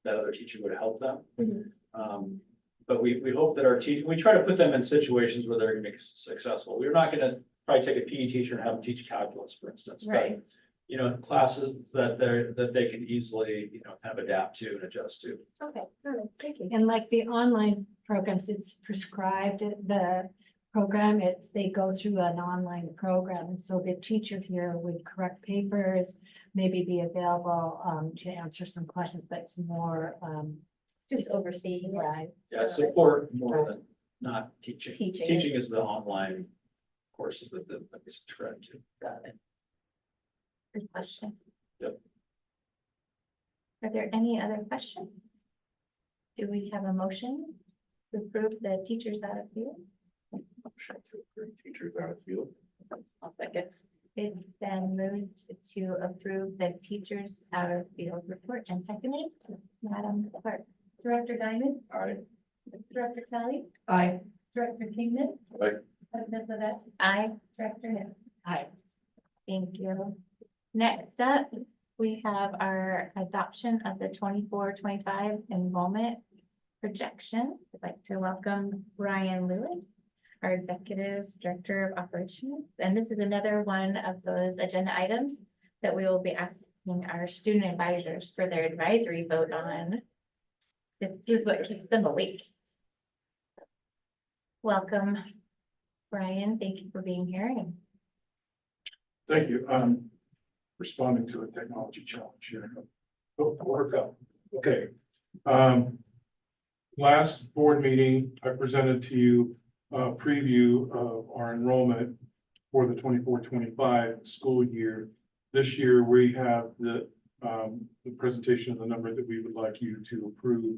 other teacher would help them. Mhm. But we hope that we try to put them in situations where they're gonna be successful. We're not gonna probably take a PE teacher and have them teach calculus, for instance. But, Right. classes that they can easily, kind of adapt to and adjust to. Okay, all right, thank you. And like the online programs, it's prescribed, the program, they go through an online program. And so the teacher here would correct papers, maybe be available to answer some questions, but it's more Just overseeing it. right. Yeah, support more than not teaching. Teaching. Teaching is the online courses that we subscribe to. Got it. Good question. Yep. Are there any other questions? Do we have a motion to approve the teachers out of field? Teachers out of field. I'll second. It's been moved to approve the teachers out of field report and seconded. Madam Clerk, Director Diamond, Aye. Director Kelly, Aye. Director Kingman. Aye. President Levesque. Aye. Director Hill. Aye. Thank you. Next up, we have our adoption of the 24-25 enrollment projection. I'd like to welcome Ryan Lewis, our Executive Director of Operations. And this is another one of those agenda items that we will be asking our student advisors for their advisory vote on. This is what keeps them awake. Welcome, Brian. Thank you for being here. Thank you. Responding to a technology challenge here. Oh, work out. Okay. Last board meeting, I presented to you a preview of our enrollment for the 24-25 school year. This year, we have the presentation of the number that we would like you to approve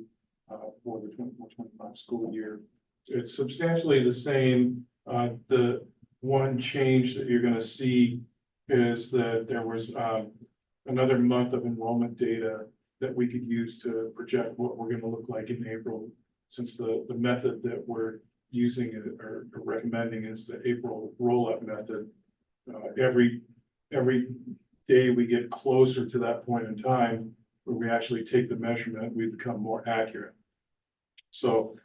for the 24-25 school year. It's substantially the same. The one change that you're going to see is that there was another month of enrollment data that we could use to project what we're going to look like in April, since the method that we're using or recommending is the April roll-up method. Every day we get closer to that point in time where we actually take the measurement, we become more accurate. So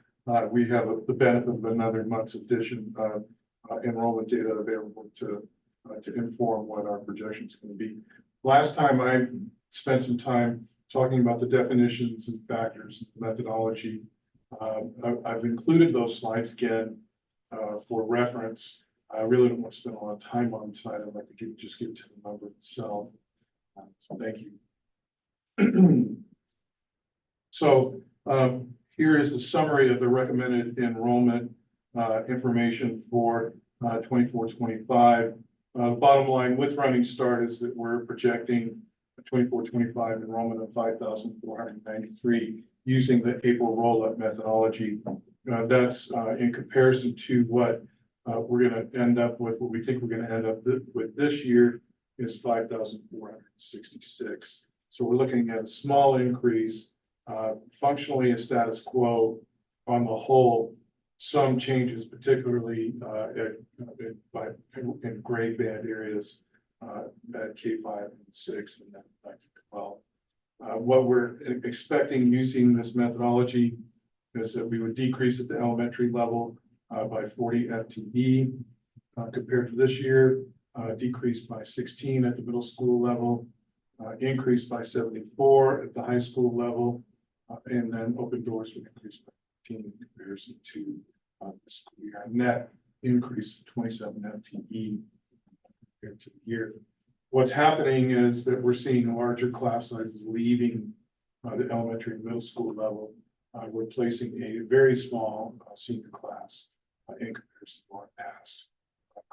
we have the benefit of another month's addition of enrollment data available to inform what our projections are going to be. Last time I spent some time talking about the definitions and factors, methodology. I've included those slides again for reference. I really don't want to spend a lot of time on them tonight. I'd like to just get to the number itself. So thank you. So here is the summary of the recommended enrollment information for 24-25. Bottom line with running start is that we're projecting a 24-25 enrollment of 5,493 using the April roll-up methodology. That's in comparison to what we're going to end up with. What we think we're going to end up with this year is 5,466. So we're looking at a small increase, functionally a status quo on the whole. Some changes, particularly in grade band areas at K5 and 6 and then back to 12. What we're expecting using this methodology is that we would decrease at the elementary level by 40 FTE compared to this year, decrease by 16 at the middle school level, increase by 74 at the high school level, and then open doors would increase by in comparison to the school year. Net increase of 27 FTE compared to the year. What's happening is that we're seeing larger class sizes leaving the elementary and middle school level, replacing a very small senior class in comparison to our past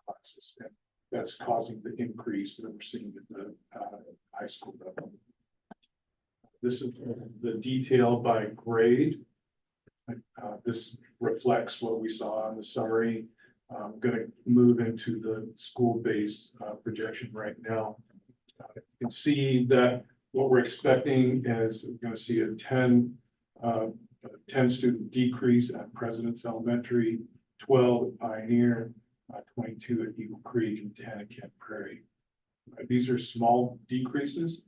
classes. And that's causing the increase that we're seeing at the high school level. This is the detail by grade. This reflects what we saw in the summary. I'm going to move into the school-based projection right now. You can see that what we're expecting is we're going to see a 10 student decrease at President's Elementary, 12 at Pioneer, 22 at Eagle Creek, and 10 at Kent Prairie. These are small decreases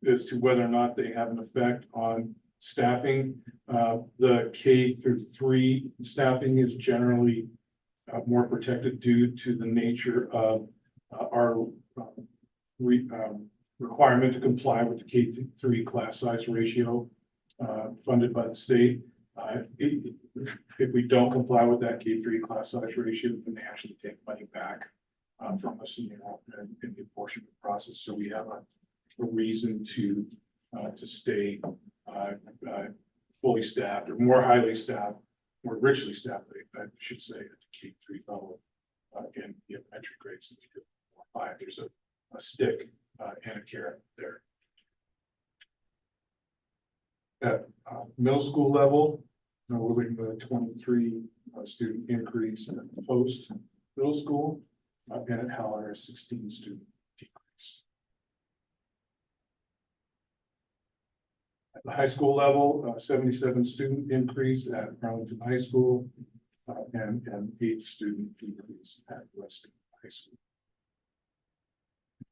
as to whether or not they have an effect on staffing. The K through 3 staffing is generally more protected due to the nature of our requirement to comply with the K through 3 class size ratio funded by the state. If we don't comply with that K3 class size ratio, then they actually take money back from us in the apportionment process. So we have a reason to stay fully staffed or more highly staffed, more richly staffed, I should say, at the K3 level in the elementary grades. 5, there's a stick and a carrot there. At middle school level, we're looking at a 23 student increase in post middle school, and at Haller, a 16 student decrease. At the high school level, 77 student increase at Arlington High School, and 8 student decrease at Weston High School.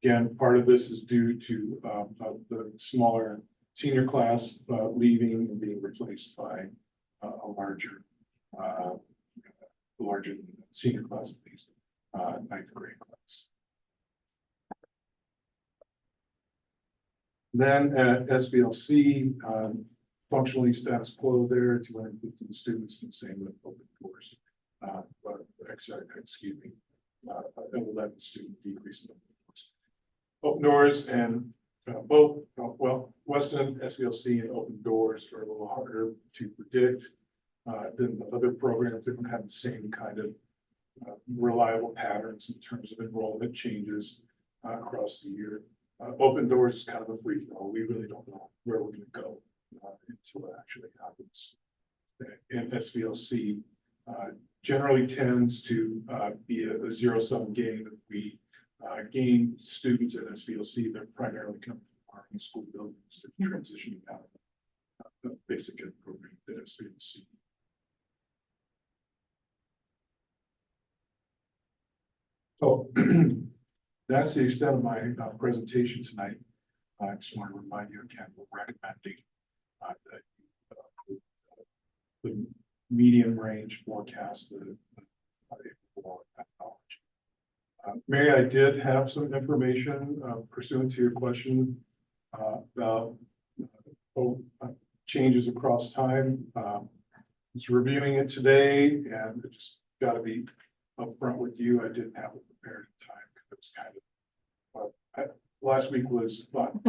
Again, part of this is due to the smaller senior class leaving and being replaced by a larger senior class, at least 9th grade class. Then at SBLC, functionally status quo there, 215 students, and same with open doors. Excuse me, 11 student decrease in open doors. Open doors and both, well, Weston, SBLC, and open doors are a little harder to predict than the other programs that have the same kind of reliable patterns in terms of enrollment changes across the year. Open doors is kind of a free for all. We really don't know where we're going to go until it actually happens. And SBLC generally tends to be a zero-sum game. If we gain students at SBLC, they're primarily coming from our school buildings that transitioning out of the basic ed program at SBLC. So that's the extent of my presentation tonight. I just want to remind you again, we're recommending that you approve the medium range forecast the methodology. Mary, I did have some information pursuant to your question about changes across time. Was reviewing it today, and it just got to be upfront with you. I didn't have it prepared in time because it was kind of last week was fun,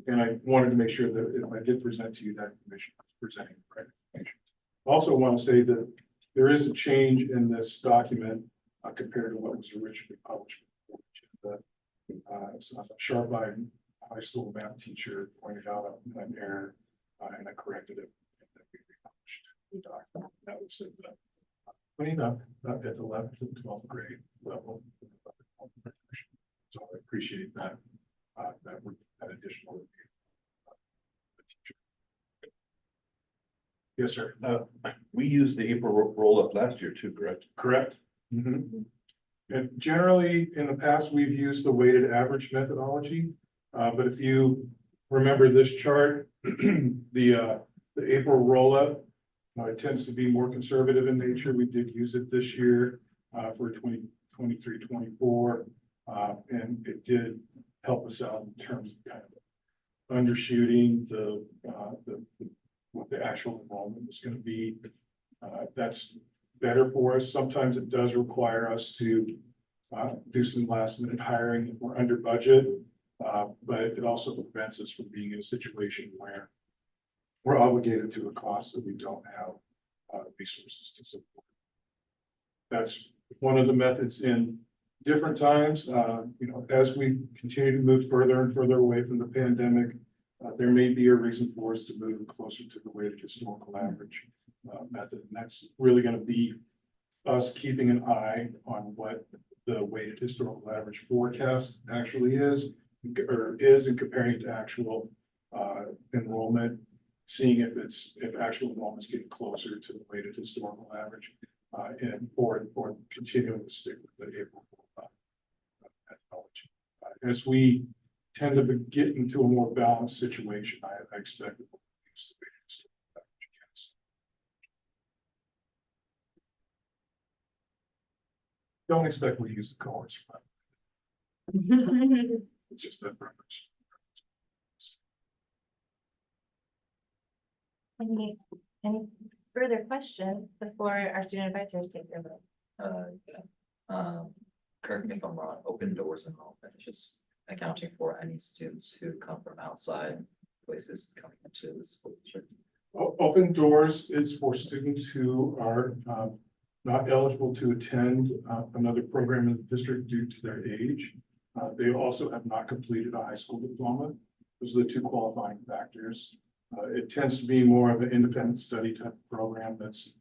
and I wanted to make sure that if I did present to you that information, I was presenting the right information. I also want to say that there is a change in this document compared to what was originally published. Sharp-eyed high school math teacher pointed out an error, and I corrected it. And then we republished the document. That was cleaned up at the 11th and 12th grade level. So I appreciate that that additional review. Yes, sir. We used the April roll-up last year too, correct? Correct. Mm-hmm. And generally, in the past, we've used the weighted average methodology. But if you remember this chart, the April roll-up tends to be more conservative in nature. We did use it this year for 2023-24, and it did help us out in terms of kind of undershooting what the actual actual enrollment is gonna be. That's better for us. Sometimes it does require us to do some last minute hiring if we're under budget. But it also prevents us from being in a situation where we're obligated to a cost that we don't have resources to support. That's one of the methods in different times. As we continue to move further and further away from the pandemic, there may be a reason for us to move closer to the weighted historical average method. And that's really going to be us keeping an eye on what the weighted historical average forecast actually is and comparing it to actual enrollment, seeing if actual enrollment is getting closer to the weighted historical average, or continuing to stick with the April methodology. As we tend to get into a more balanced situation, I expect that we'll use the weighted historical average again. Don't expect we use the cohorts. It's just a preference. Any further questions before our student advisors take their vote? Correct me if I'm wrong, open doors enrollment, just accounting for any students who come from outside places coming into the school district. Open doors is for students who are not eligible to attend another program in the district due to their age. They also have not completed a high school diploma. Those are the two qualifying factors. It tends to be more of an independent study type of program that's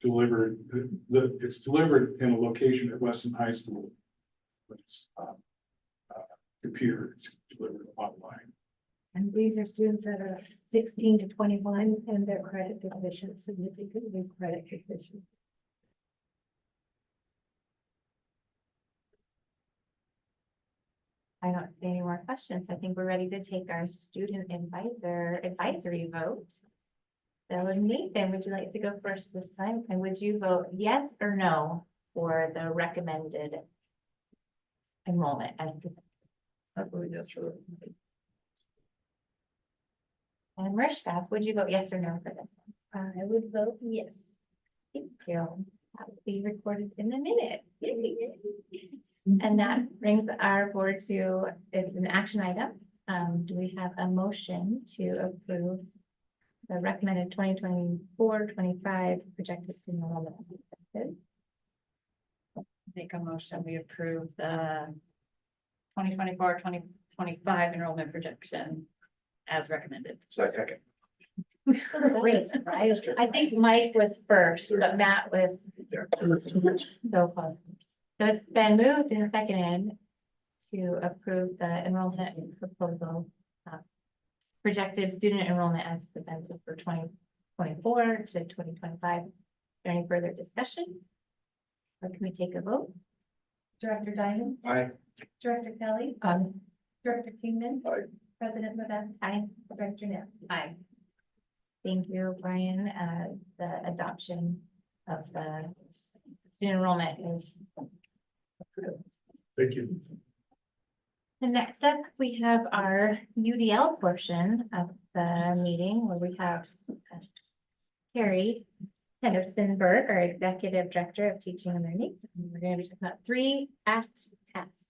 delivered. It's delivered in a location at Weston High School, but it's computer. It's delivered online. And these are students that are 16 to 21 and their credit deficient, significantly credit deficient. I don't see any more questions. I think we're ready to take our student advisory vote. So Nathan, would you like to go first this time? And would you vote yes or no for the recommended enrollment as presented? I believe yes for the. And Mariska, would you vote yes or no for this one? I would vote yes. Thank you. That will be recorded in a minute. Yay. And that brings our board to, it's an action item. Do we have a motion to approve the recommended 2024-25 projected student enrollment? Make a motion, we approve the 2024-2025 enrollment projection as recommended. Second. Great, right? I think Mike was first, but Matt was so close. So it's been moved and seconded to approve the enrollment proposal. Projected student enrollment as presented for 2024 to 2025. Is there any further discussion? Or can we take a vote? Director Diamond, Aye. Director Kelly, Director Kingman, Aye. President Levesque, Aye. Director Nance. Aye. Thank you, Brian. The adoption of the student enrollment is approved. Thank you. And next up, we have our UDL portion of the meeting where we have Carrie Hendersonberg, our Executive Director of Teaching and Learning. And we're going to be talking about 3 ACT tasks.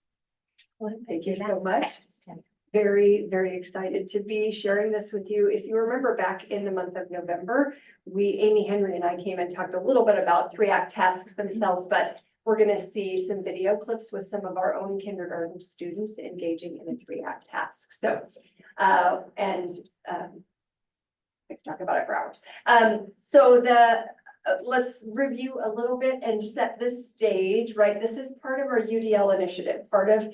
Thank you so much. Very, very excited to be sharing this with you. If you remember back in the month of November, Amy Henry and I came and talked a little bit about 3 ACT tasks themselves, but we're going to see some video clips with some of our own kindergarten students engaging in a 3 ACT task. So, I could talk about it for hours. Let's review a little bit and set the stage, right? This is part of our UDL initiative, part of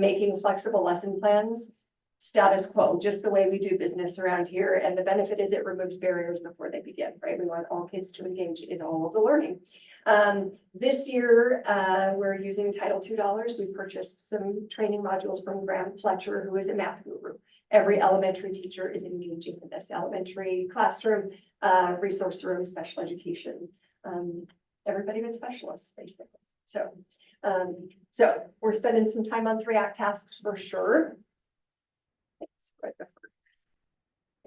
making flexible lesson plans status quo, just the way we do business around here. And the benefit is it removes barriers before they begin, right? We want all kids to engage in all of the learning. This year, we're using Title II dollars. We purchased some training modules from Graham Fletcher, who is a math guru. Every elementary teacher is engaging in this elementary classroom, resource room, special education, everybody but specialists, basically. So we're spending some time on 3 ACT tasks for sure.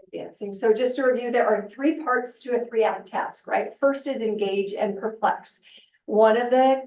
advancing. So just to review, there are 3 parts to a 3-act task, right? First is engage and perplex. One of the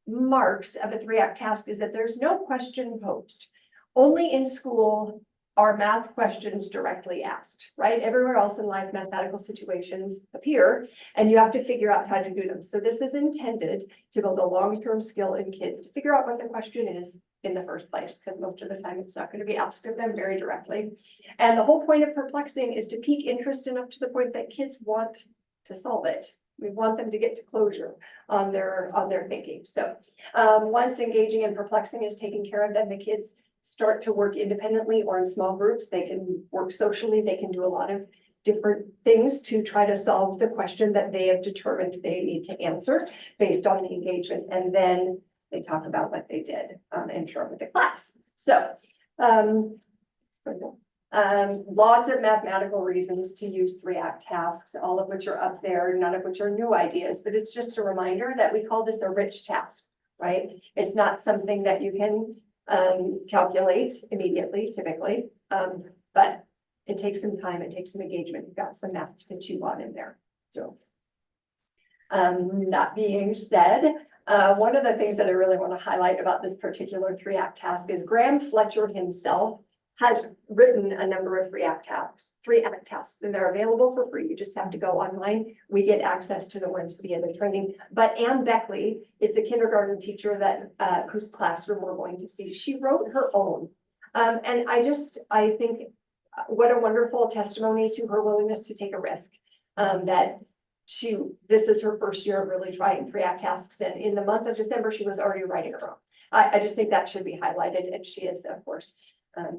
marks of a 3-act task is that there's no question posed. Only in school are math questions directly asked, right? Everywhere else in life, mathematical situations appear, and you have to figure out how to do them. So this is intended to build a long-term skill in kids to figure out what the question is in the first place, because most of the time it's not going to be asked of them very directly. And the whole point of perplexing is to pique interest enough to the point that kids want to solve it. We want them to get to closure on their thinking. So once engaging and perplexing is taken care of, then the kids start to work independently or in small groups. They can work socially. They can do a lot of different things to try to solve the question that they have determined they need to answer based on the engagement. And then they talk about what they did and share with the class. So lots of mathematical reasons to use 3-act tasks, all of which are up there, none of which are new ideas, but it's just a reminder that we call this a rich task, right? It's not something that you can calculate immediately, typically, but it takes some time, it takes some engagement. You've got some math to chew on in there. So that being said, one of the things that I really want to highlight about this particular 3-act task is Graham Fletcher himself has written a number of 3-act tasks, and they're available for free. You just have to go online. We get access to the ones via the training. But Ann Beckley is the kindergarten teacher that whose classroom we're going to see. She wrote her own. And I think what a wonderful testimony to her willingness to take a risk. That this is her first year of really trying 3-act tasks. And in the month of December, she was already writing her own. I just think that should be highlighted. And she is, of course,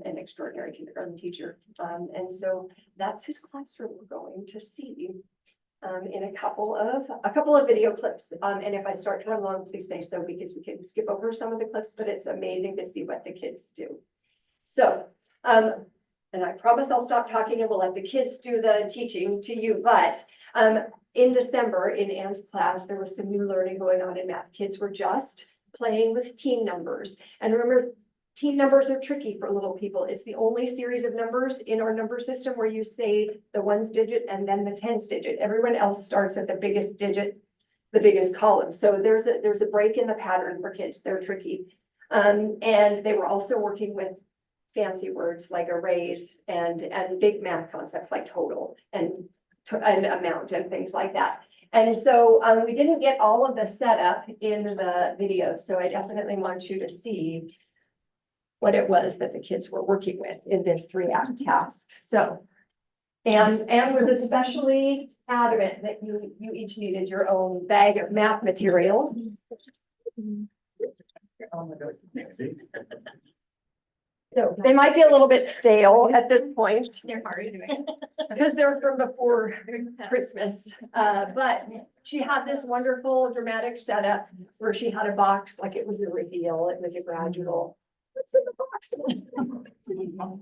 an extraordinary kindergarten teacher. And so that's whose classroom we're going to see in a couple of video clips. And if I start to run long, please say so, because we can skip over some of the clips, but it's amazing to see what the kids do. So, and I promise I'll stop talking and we'll let the kids do the teaching to you. But in December, in Ann's class, there was some new learning going on in math. Kids were just playing with team numbers. And remember, team numbers are tricky for little people. It's the only series of numbers in our number system where you say the 1's digit and then the 10's digit. Everyone else starts at the biggest digit, the biggest column. So there's a break in the pattern for kids. They're tricky. And they were also working with fancy words like arrays and big math concepts like total and amount and things like that. And so we didn't get all of the setup in the video. So I definitely want you to see what it was that the kids were working with in this 3-act task. So, and was especially adamant that you each needed your own bag of math materials. So they might be a little bit stale at this point. They're hard to do. Because they're from before Christmas. But she had this wonderful dramatic setup where she had a box, like it was a reveal, it was a gradual. What's in the box?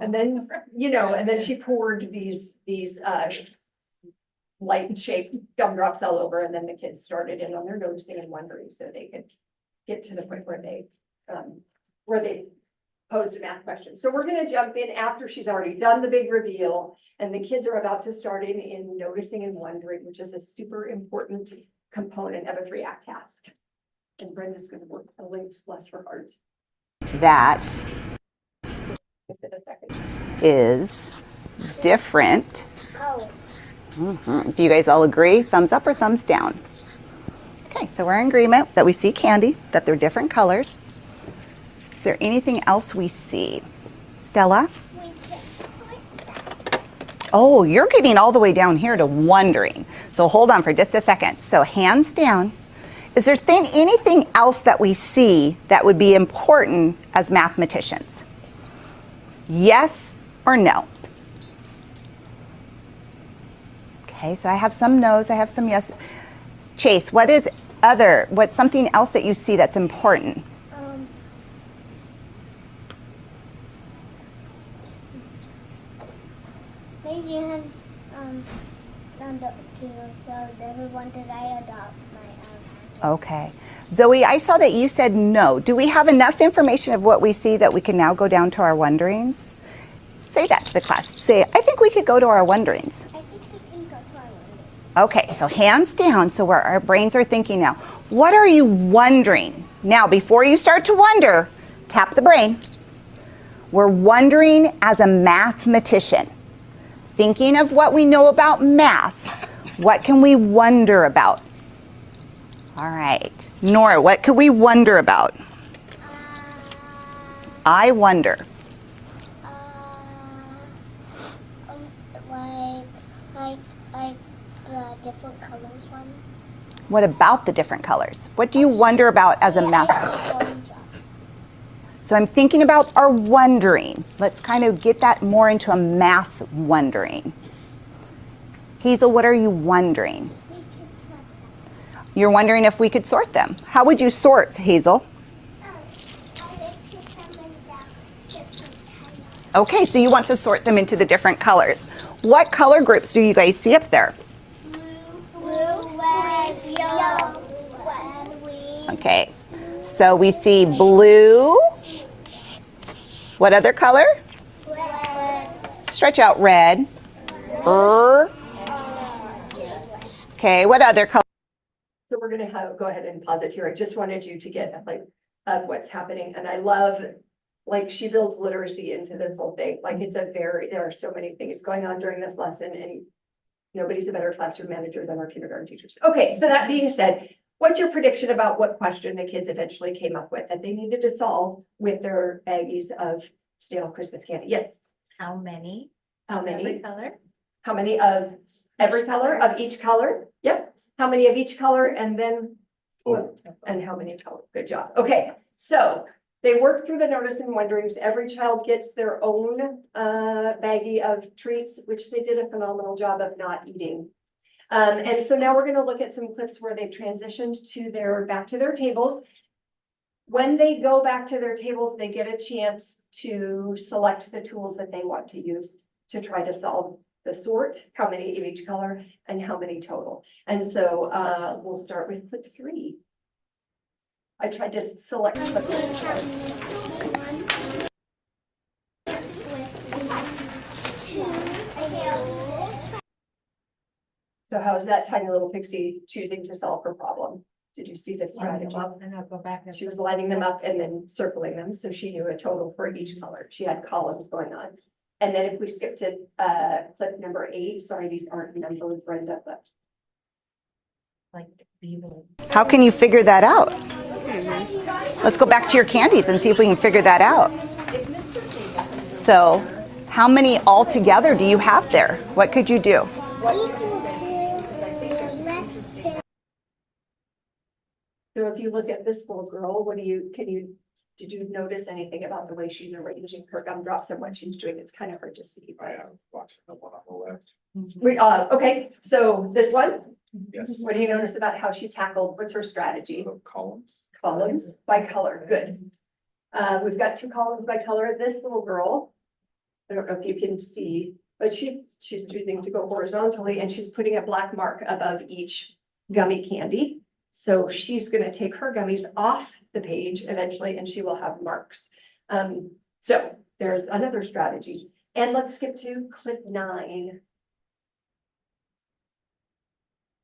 And then, and then she poured these light shaped gumdrops all over, and then the kids started in on their noticing and wondering so they could get to the point where they posed a math question. So we're going to jump in after she's already done the big reveal, and the kids are about to start in noticing and wondering, which is a super important component of a 3-act task. And Brenda's going to work the links, bless her heart. That is different. Do you guys all agree? Thumbs up or thumbs down? Okay, so we're in agreement that we see candy, that they're different colors. Is there anything else we see? Stella? Oh, you're getting all the way down here to wondering. So hold on for just a second. So hands down. Is there anything else that we see that would be important as mathematicians? Yes or no? Okay, so I have some no's, I have some yes. Chase, what's something else that you see that's important? Maybe you had done so everyone did I adopt my Okay. Zoe, I saw that you said no. Do we have enough information of what we see that we can now go down to our wonderings? Say that to the class. Say, I think we could go to our wonderings. I think we can go to our window. Okay, so hands down, so where our brains are thinking now. What are you wondering? Now, before you start to wonder, tap the brain. We're wondering as a mathematician. Thinking of what we know about math, what can we wonder about? All right, Nora, what could we wonder about? I wonder. Like the different colors one. What about the different colors? What do you wonder about as a math? So I'm thinking about our wondering. Let's kind of get that more into a math wondering. Hazel, what are you wondering? You're wondering if we could sort them. How would you sort, Hazel? Okay, so you want to sort them into the different colors. What color groups do you guys see up there? Blue, red, yellow, red. Okay, so we see blue. What other color? Red. Stretch out red. Okay, what other color? So we're gonna go ahead and pause it here. I just wanted you to get of what's happening, and I love, like, she builds literacy into this whole thing. Like, there are so many things going on during this lesson, and nobody's a better classroom manager than our kindergarten teachers. Okay, so that being said, what's your prediction about what question the kids eventually came up with that they needed to solve with their baggies of stale Christmas candy? Yes. How many? How many? Every color? How many of every color, of each color? Yep. How many of each color, and then, and how many total? Good job. Okay, so they worked through the notice and wonderings. Every child gets their own baggie of treats, which they did a phenomenal job of not eating. And so now we're going to look at some clips where they've transitioned to back to their tables. When they go back to their tables, they get a chance to select the tools that they want to use to try to solve the sort, how many of each color, and how many total. And so we'll start with clip 3. I tried to select clip 3. So how is that tiny little pixie choosing to solve her problem? Did you see this strategy? And I'll go back. She was lining them up and then circling them, so she knew a total for each color. She had columns going on. And then if we skip to clip number 8, sorry, these aren't numbered, Brenda, but. Like, How can you figure that out? Let's go back to your candies and see if we can figure that out. So, how many altogether do you have there? What could you do? So if you look at this little girl, did you notice anything about the way she's arranging her gumdrops and what she's doing? It's kind of hard to see. I am watching the one on the left. Okay, so this one, Yes. what do you notice about how she tackled, what's her strategy? So columns. Columns by color, good. We've got 2 columns by color. This little girl, I don't know if you can see, but she's choosing to go horizontally, and she's putting a black mark above each gummy candy. So she's going to take her gummies off the page eventually, and she will have marks. So there's another strategy. And let's skip to clip 9.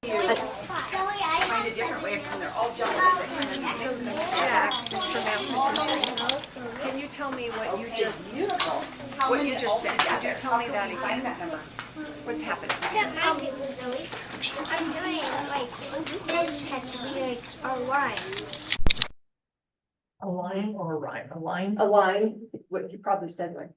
Find a different way, and they're all jumbled. Jack, Mr. Mathematician, can you tell me what you just, what you just said? Could you tell me that again? What's happening? I'm doing like this has to be like a line. A line or a rhyme? A line? A line, what you probably said, like,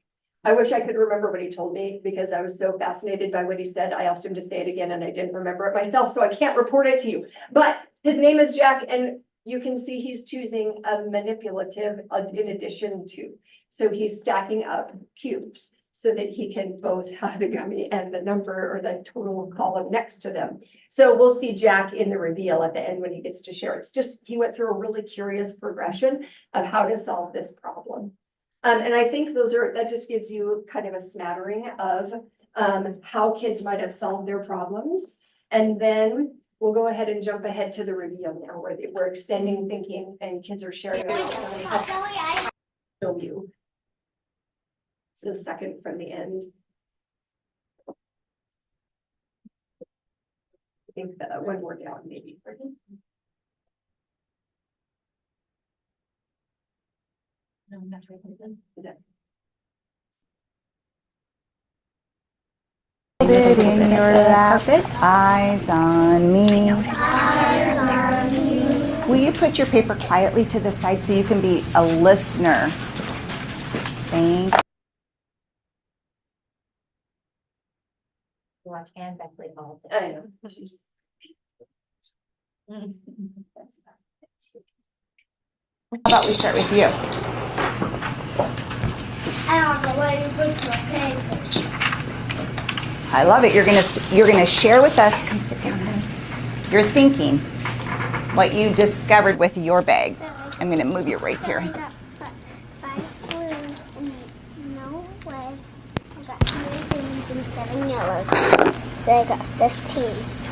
I wish I could remember what he told me because I was so fascinated by what he said. I asked him to say it again and I didn't remember it myself, so I can't report it to you. But his name is Jack, and you can see he's choosing a manipulative in addition to. So he's stacking up cubes so that he can both have the gummy and the number or the total column next to them. So we'll see Jack in the reveal at the end when he gets to share. It's just, he went through a really curious progression of how to solve this problem. And I think that just gives you kind of a smattering of how kids might have solved their problems. And then we'll go ahead and jump ahead to the reveal now, where we're extending thinking and kids are sharing about how they have show you. So second from the end. I think one more down maybe. No, I'm not sure. Is that? It in your lap, eyes on me. Will you put your paper quietly to the side so you can be a listener? Thank you. Watch Anne Beckley all day. I know. She's. That's How about we start with you? I don't know where you put your paper. I love it. You're gonna share with us. Come sit down, honey. You're thinking what you discovered with your bag. I'm gonna move you right here. I got 5 blues and no reds. I got 3 greens and 7 yellows. So I got 15.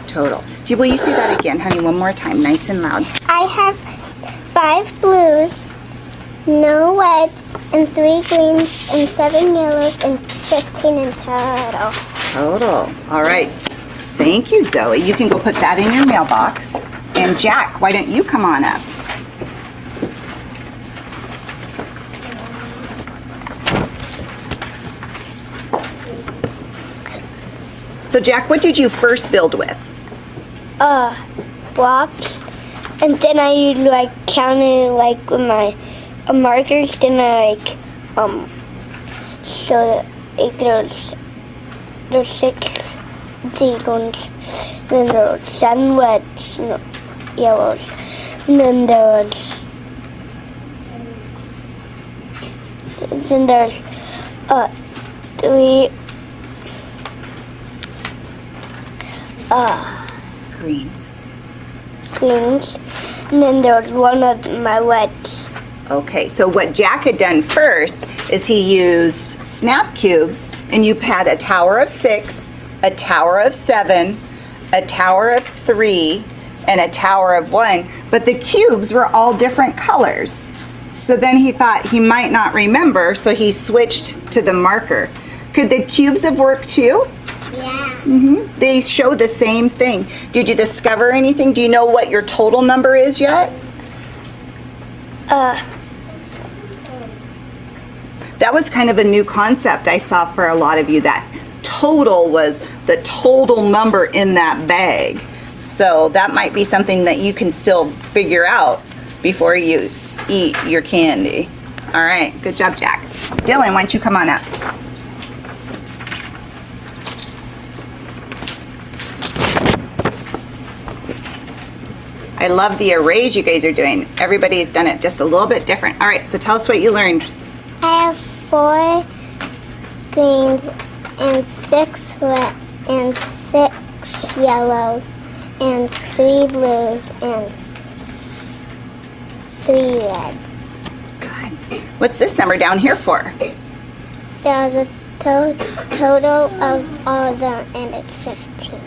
Total. Will you say that again, honey, one more time, nice and loud? I have 5 blues, no reds, and 3 greens and 7 yellows and 15 in total. Total. All right. Thank you, Zoe. You can go put that in your mailbox. And Jack, why don't you come on up? So Jack, what did you first build with? Blocks, and then I like counted like with my markers. Then I so like there's 6 sequins. Then there was 7 reds, yellows, and then there's 3 Greens. greens, and then there was 1 of my reds. Okay, so what Jack had done first is he used snap cubes, and you had a tower of 6, a tower of 7, a tower of 3, and a tower of 1, but the cubes were all different colors. So then he thought he might not remember, so he switched to the marker. Could the cubes have worked too? Yeah. They show the same thing. Did you discover anything? Do you know what your total number is yet? That was kind of a new concept I saw for a lot of you, that total was the total number in that bag. So that might be something that you can still figure out before you eat your candy. All right, good job, Jack. Dylan, why don't you come on up? I love the arrays you guys are doing. Everybody's done it just a little bit different. All right, so tell us what you learned. I have 4 greens and 6 red and 6 yellows and 3 blues and 3 reds. Good. What's this number down here for? There's a total of all of them, and it's 15.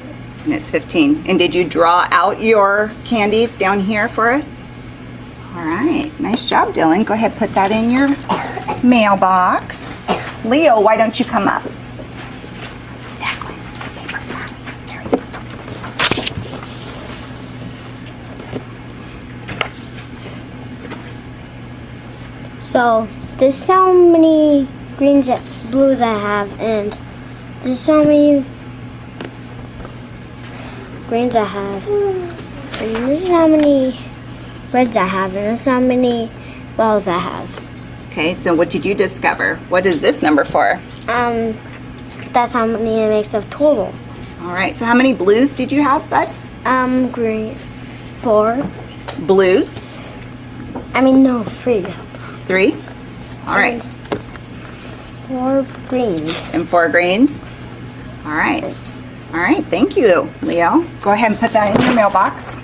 And it's 15. And did you draw out your candies down here for us? All right, nice job, Dylan. Go ahead, put that in your mailbox. Leo, why don't you come up? Declan, paper flat. There you go. So this is how many greens and blues I have, and this is how many greens I have, and this is how many reds I have, and this is how many yellows I have. Okay, so what did you discover? What is this number for? That's how many it makes of total. All right, so how many blues did you have, bud? Green, 4. Blues? I mean, no, 3. 3? All right. 4 greens. And 4 greens? All right. All right, thank you, Leo. Go ahead and put that in your mailbox.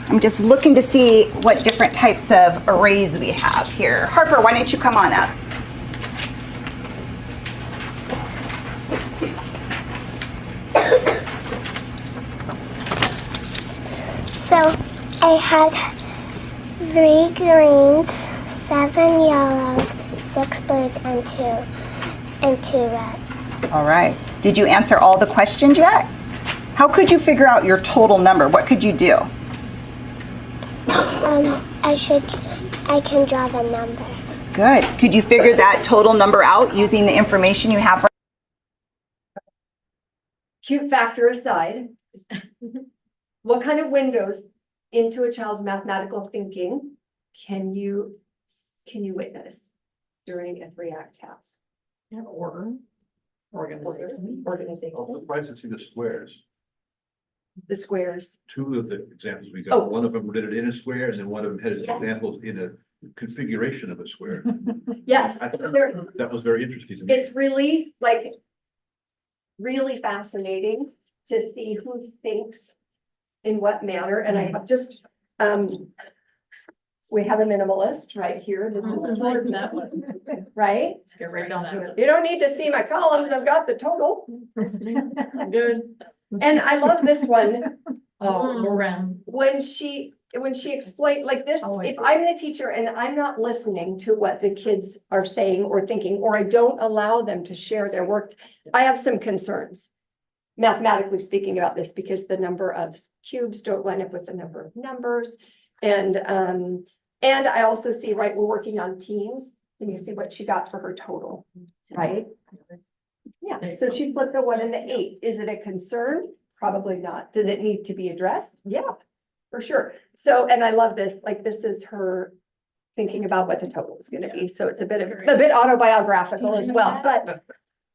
I'm just looking to see what different types of arrays we have here. Harper, why don't you come on up? So I had 3 greens, 7 yellows, 6 blues and two reds. All right. Did you answer all the questions yet? How could you figure out your total number? What could you do? I can draw the number. Good. Could you figure that total number out using the information you have? Cute factor aside, what kind of windows into a child's mathematical thinking can you witness during a 3-act task? Yeah, order, organization. Organization, I'm surprised to see the squares. the squares. Two of the examples we Oh. got, one of them did it in a square, and then one of them had Yeah. examples in a configuration of a square. Yes, That was very interesting to me. it's really really fascinating to see who thinks in what manner. And I have just, we have a minimalist right here. This is Jordan, right? Let's get right down to it. You don't need to see my columns. I've got the total. Good. And I love this one. Oh, around. When she explained like this, Oh, I if see. I'm the teacher and I'm not listening to what the kids are saying or thinking, or I don't allow them to share their work, I have some concerns. Mathematically speaking about this, because the number of cubes don't line up with the number of numbers. And I also see, right, we're working on teams, and you see what she got for her total, right? Yeah, so she flipped the 1 and the 8. Is it a concern? Probably not. Does it need to be addressed? Yeah, for sure. So, and I love this, like, this is her thinking about what the total is gonna be. So it's a bit autobiographical as well, but.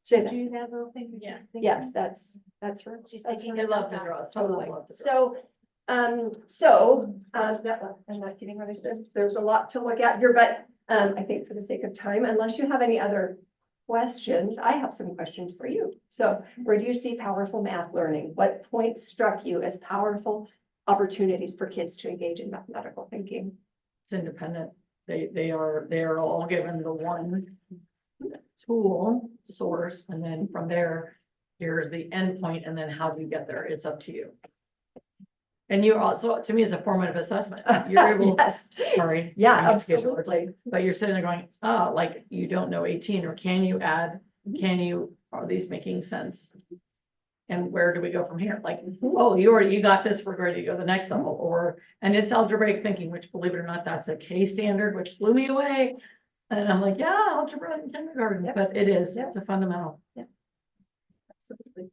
say that. Do that little thing, yeah. Yes, that's her. I love the draws. Totally. Love the draws. So, I'm not kidding what I said. There's a lot to look at here, but, I think for the sake of time, unless you have any other questions, I have some questions for you. So where do you see powerful math learning? What points struck you as powerful opportunities for kids to engage in mathematical thinking? It's independent. They are all given the one tool source, and then from there, here's the endpoint, and then how do you get there? It's up to you. And you also, to me, it's a formative assessment. You're able, Yes. sorry. Yeah, I get to get yours. absolutely. But you're sitting there going, oh, like you don't know 18, or can you add, are these making sense? And where do we go from here? Like, oh, you got this, we're ready to go to the next level, and it's algebraic thinking, which, believe it or not, that's a K standard, which blew me away. And I'm like, yeah, algebra in kindergarten, Yep. but it is, Yep. it's a fundamental. Absolutely.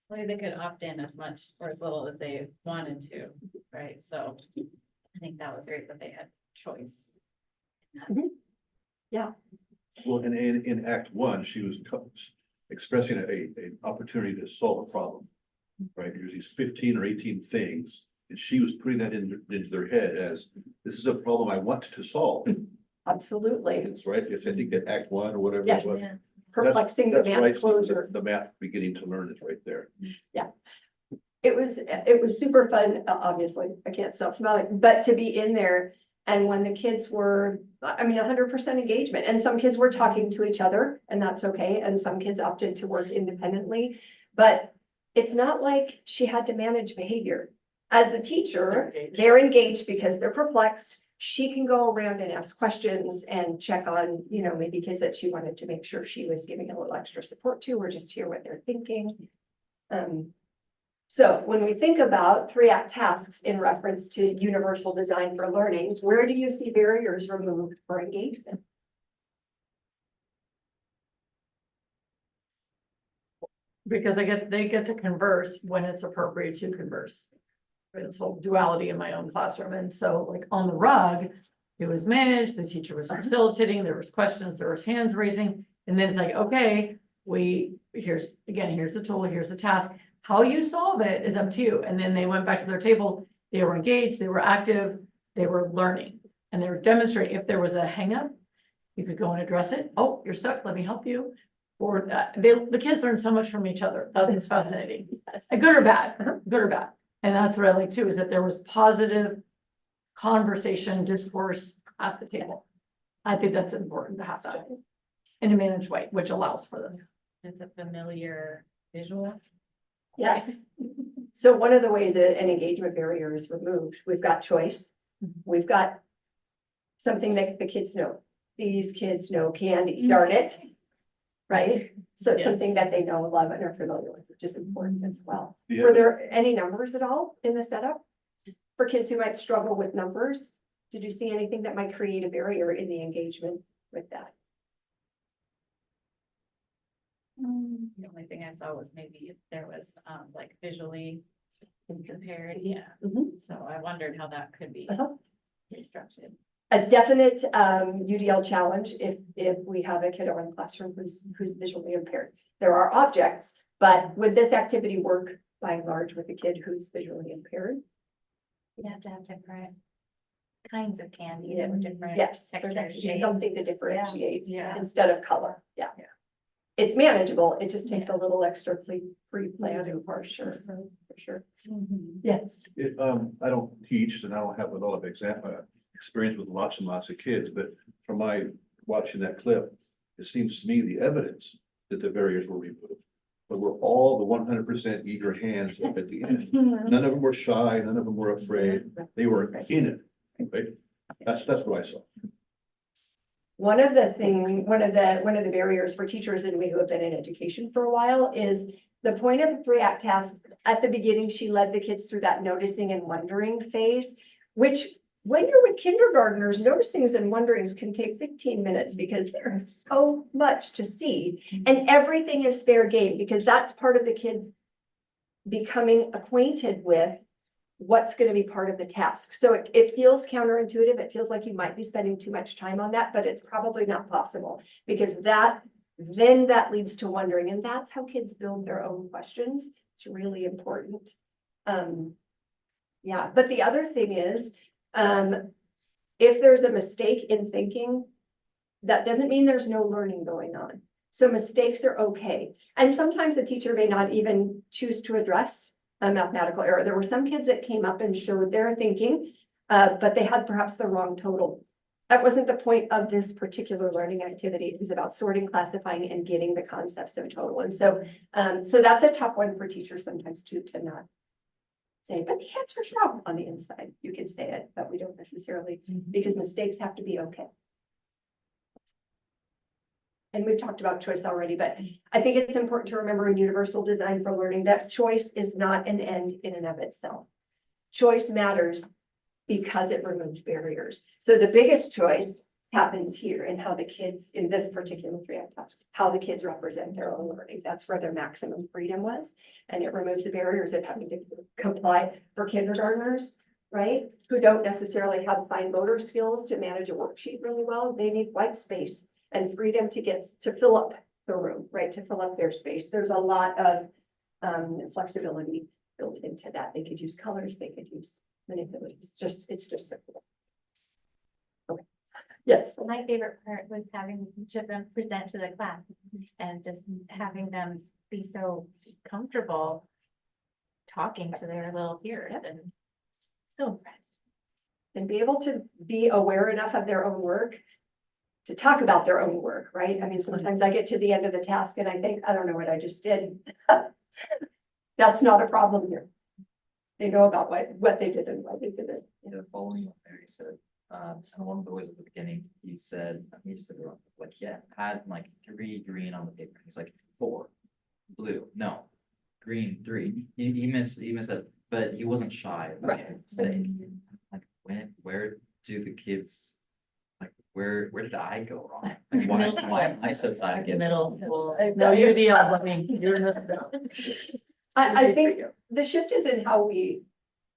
Well, they could opt in as much or as little as they wanted to, right? So I think that was great that they had choice. Well, and in Act 1, she was expressing an opportunity to solve a problem. Right, there's these 15 or 18 things, and she was putting that into their head as, this is a problem I want to solve. Absolutely. It's right, if I think that Act 1 or whatever. it Yes. was, Perplexing the that's where I math see closure. The math beginning to learn is right there. It was super fun, obviously. I can't stop smiling, but to be in there. And when the kids were, 100% engagement, and some kids were talking to each other, and that's okay. And some kids opted to work independently, but it's not like she had to manage behavior. As the teacher, they're engaged because they're perplexed. She can go around and ask questions and check on, maybe kids that she wanted to make sure she was giving a little extra support to, or just hear what they're thinking. So when we think about 3-act tasks in reference to universal design for learning, where do you see barriers removed for engagement? Because they get to converse when it's appropriate to converse. This whole duality in my own classroom. And so, like, on the rug, it was managed, the teacher was facilitating, there was questions, there was hands raising. And then it's like, okay, here's the tool, here's the task. How you solve it is up to you. And then they went back to their table, they were engaged, they were active, they were learning, and they were demonstrating. If there was a hang up, you could go and address it. Oh, you're stuck, let me help you. Or the kids learn so much from each other. That's fascinating. Good or bad, good or bad. And that's what I like too, is that there was positive conversation, discourse at the table. I think that's important to have that in a managed way, which allows for this. It's a familiar visual. Yes. So one of the ways that an engagement barrier is removed, we've got choice. We've got something that the kids know. these kids know candy, darn it. Right? So it's Yeah. something that they know, love, and are familiar with, which is important as well. Yeah. Were there any numbers at all in the setup? For kids who might struggle with numbers? Did you see anything that might create a barrier in the engagement with that? The only thing I saw was maybe if there was, like visually compared, yeah. Mhm. So I wondered how that could be Uh-huh. constructed. A definite UDL challenge if we have a kid in a classroom who's visually impaired. There are objects, but would this activity work by and large with a kid who's visually impaired? You have to have different kinds of candy that were different. Yes, there texture, has to be shape. something to differentiate Yeah. instead of color, yeah. It's manageable, it just takes a little extra pre-planning for sure, for sure. Yes. I don't teach and I don't have a lot of experience with lots and lots of kids, but from my watching that clip, it seems to me the evidence that the barriers were removed. But we're all the 100% eager hands up at the end. None of them were shy, none of them were afraid. They were in it, right? That's what I saw. One of the barriers for teachers and we who have been in education for a while is the point of a 3-act task. At the beginning, she led the kids through that noticing and wondering phase, which when you're with kindergartners, noticings and wonderings can take 15 minutes because there is so much to see and everything is fair game because that's part of the kids becoming acquainted with what's going to be part of the task. So it feels counterintuitive. It feels like you might be spending too much time on that, but it's probably not possible because that leads to wondering. And that's how kids build their own questions. It's really important. Yeah, but the other thing is, if there's a mistake in thinking, that doesn't mean there's no learning going on. So mistakes are okay. And sometimes the teacher may not even choose to address a mathematical error. There were some kids that came up and showed their thinking, but they had perhaps the wrong total. That wasn't the point of this particular learning activity. It was about sorting, classifying, and getting the concepts of total. And so, so that's a tough one for teachers sometimes too, to not say, but the answer's wrong on the inside. You can say it, but we don't necessarily, because mistakes have to be okay. And we've talked about choice already, but I think it's important to remember in universal design for learning that choice is not an end in and of itself. Choice matters because it removes barriers. So the biggest choice happens here in how the kids in this particular 3-act task, how the kids represent their own learning. That's where their maximum freedom was. And it removes the barriers of having to comply for kindergartners, right? Who don't necessarily have fine motor skills to manage a worksheet really well. They need white space and freedom to fill up the room, right? To fill up their space. There's a lot of flexibility built into that. They could use colors, they could use manipulate. It's just simple. Okay. Yes. My favorite part was having each of them present to the class and just having them be so comfortable talking to their little peers and so impressed. And be able to be aware enough of their own work to talk about their own work, right? I mean, sometimes I get to the end of the task and I think, I don't know what I just did. That's not a problem here. They know about what they did and why they did it. Yeah, following what Mary said, and one of the boys at the beginning, he said, like, he had like 3 green on the paper. He's like, 4 blue, no, green 3. He missed it, but he wasn't shy about Right. saying, like, where do the kids, like, where did I go wrong? Like, why am I so bad at Middle school. No, UDL, let me, you're missing out. I think the shift is in how we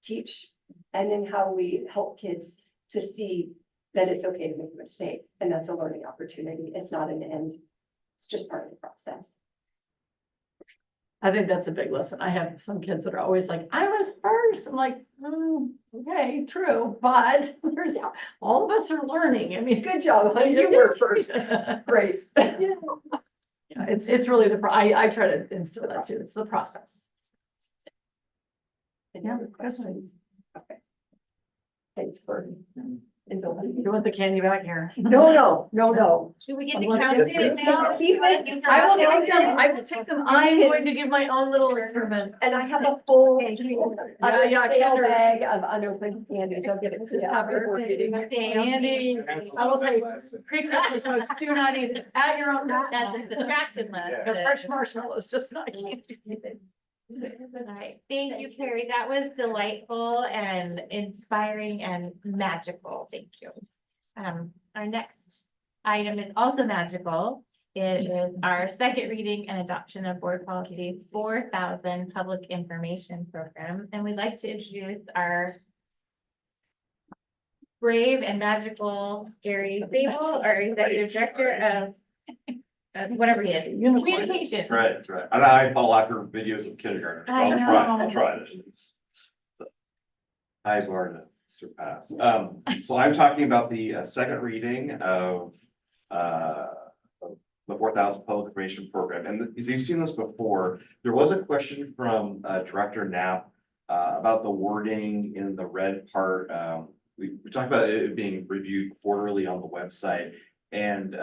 teach and in how we help kids to see that it's okay to make a mistake. And that's a learning opportunity. It's not an end. It's just part of the process. I think that's a big lesson. I have some kids that are always like, I was first. I'm like, okay, true, but there's, all of us are learning. I mean, good job, honey. You were first. Great. Yeah, it's really I try to instill that too. It's the process. Any other questions? Okay. Thanks for in building. You want the candy back here? No. Do we get I to want count this it now? Keep it. I will take them, I will take them. I'm going to give my own little experiment. And I have a full Yeah, sale Kendra. bag of unopened candies. I'll get it. Just have it. Candy, I will say, pre-Christmas folks, do not eat it at your own risk. That's a subtraction list. The fresh marshmallows, just not candy. All right, thank you, Carrie. That was delightful and inspiring and magical. Thank you. Our next item is also magical. It is our second reading and adoption of board policy 4000 public information program. And we'd like to introduce our brave and magical Gary Zabel, our executive director of whatever he is, communication. That's right, that's right. And I follow after videos of kindergarten. I I'll try it. High bar to surpass. So I'm talking about the second reading of the 4000 Public Information Program. And as you've seen this before, there was a question from Director Knapp about the wording in the red part. We talked about it being reviewed quarterly on the website. And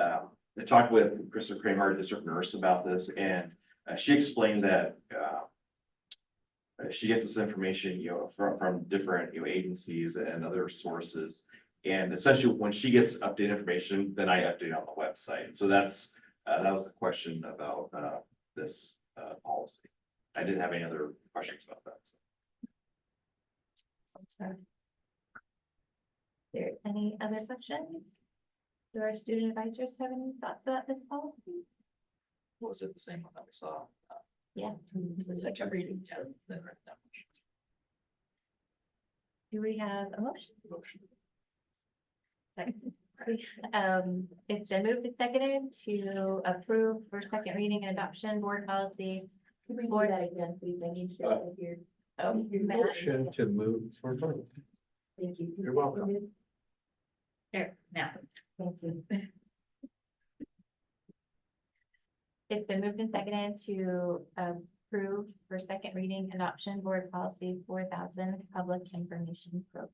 I talked with Krista Kramer, district nurse, about this, and she explained that she gets this information, from different, agencies and other sources. And essentially, when she gets updated information, then I update on the website. So that's that was the question about this policy. I didn't have any other questions about that. So. Is there any other questions? Do our student advisors have any thoughts about this policy? Was it the same one that we saw? Yeah. The second reading. Yeah, then right now. Do we have a motion? Motion. Second. It's been moved and seconded to approve for second reading and adoption board policy. Can we do that again, please? I need to hear. Oh, Matt. Motion to move for vote. Thank you. You're welcome. There, now. Thank you. It's been moved and seconded to approve for second reading adoption board policy 4000 public information program.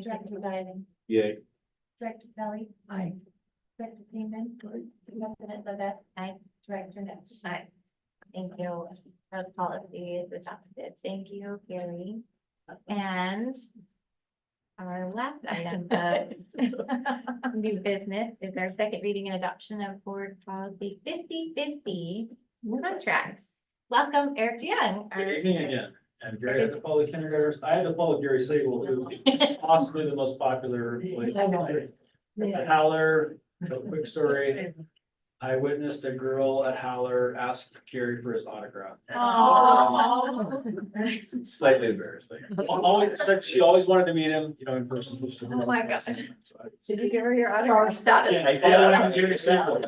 Director Diving. Yay. Director Kelly. Aye. Director Seaman. President Levesque. Aye. Director Neff. Aye. Thank you. The policy is adopted. Thank you, Gary. And our last item of new business is our second reading and adoption of board policy 5050 contracts. Welcome, Eric Young. Good evening again. And Gary had to follow kindergartners. I had to follow Gary Sable, who possibly the most popular employee. At Howler, so quick story. I witnessed a girl at Howler ask Gary for his autograph. Slightly embarrassing. She always wanted to meet him, in person. Oh my gosh. Did you give her your autograph status? Yeah, I did. I wanted Gary Sable.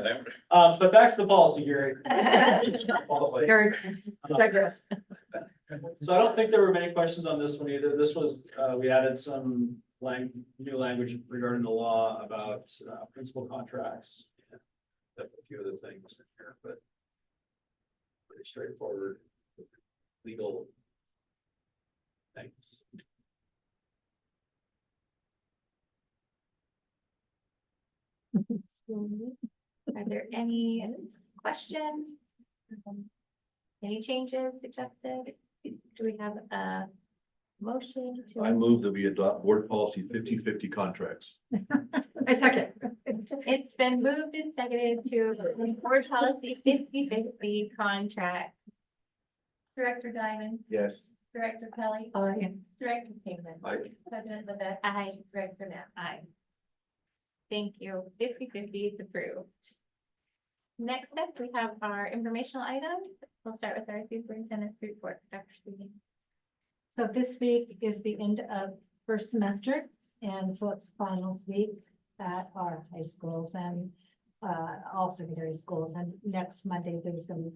But back to the policy, Gary. Gary, digress. So I don't think there were many questions on this one either. This was, we added some new language regarding the law about principal contracts. And a few other things in here, but pretty straightforward legal things. Are there any questions? Any changes suggested? Do we have a motion to? I move that we adopt board policy 50/50 contracts. I second. It's been moved and seconded to approve board policy 50/50 contract. Director Diamond, Yes. Director Kelly, Aye. Director Kingman. Aye. President Levesque. Aye. Director Knapp. Aye. Thank you. 50/50 is approved. Next up, we have our informational items. We'll start with our superintendent's report. Dr. Sweeney. So this week is the end of first semester, and so it's finals week at our high schools and all secondary schools. And next Monday, there's going to be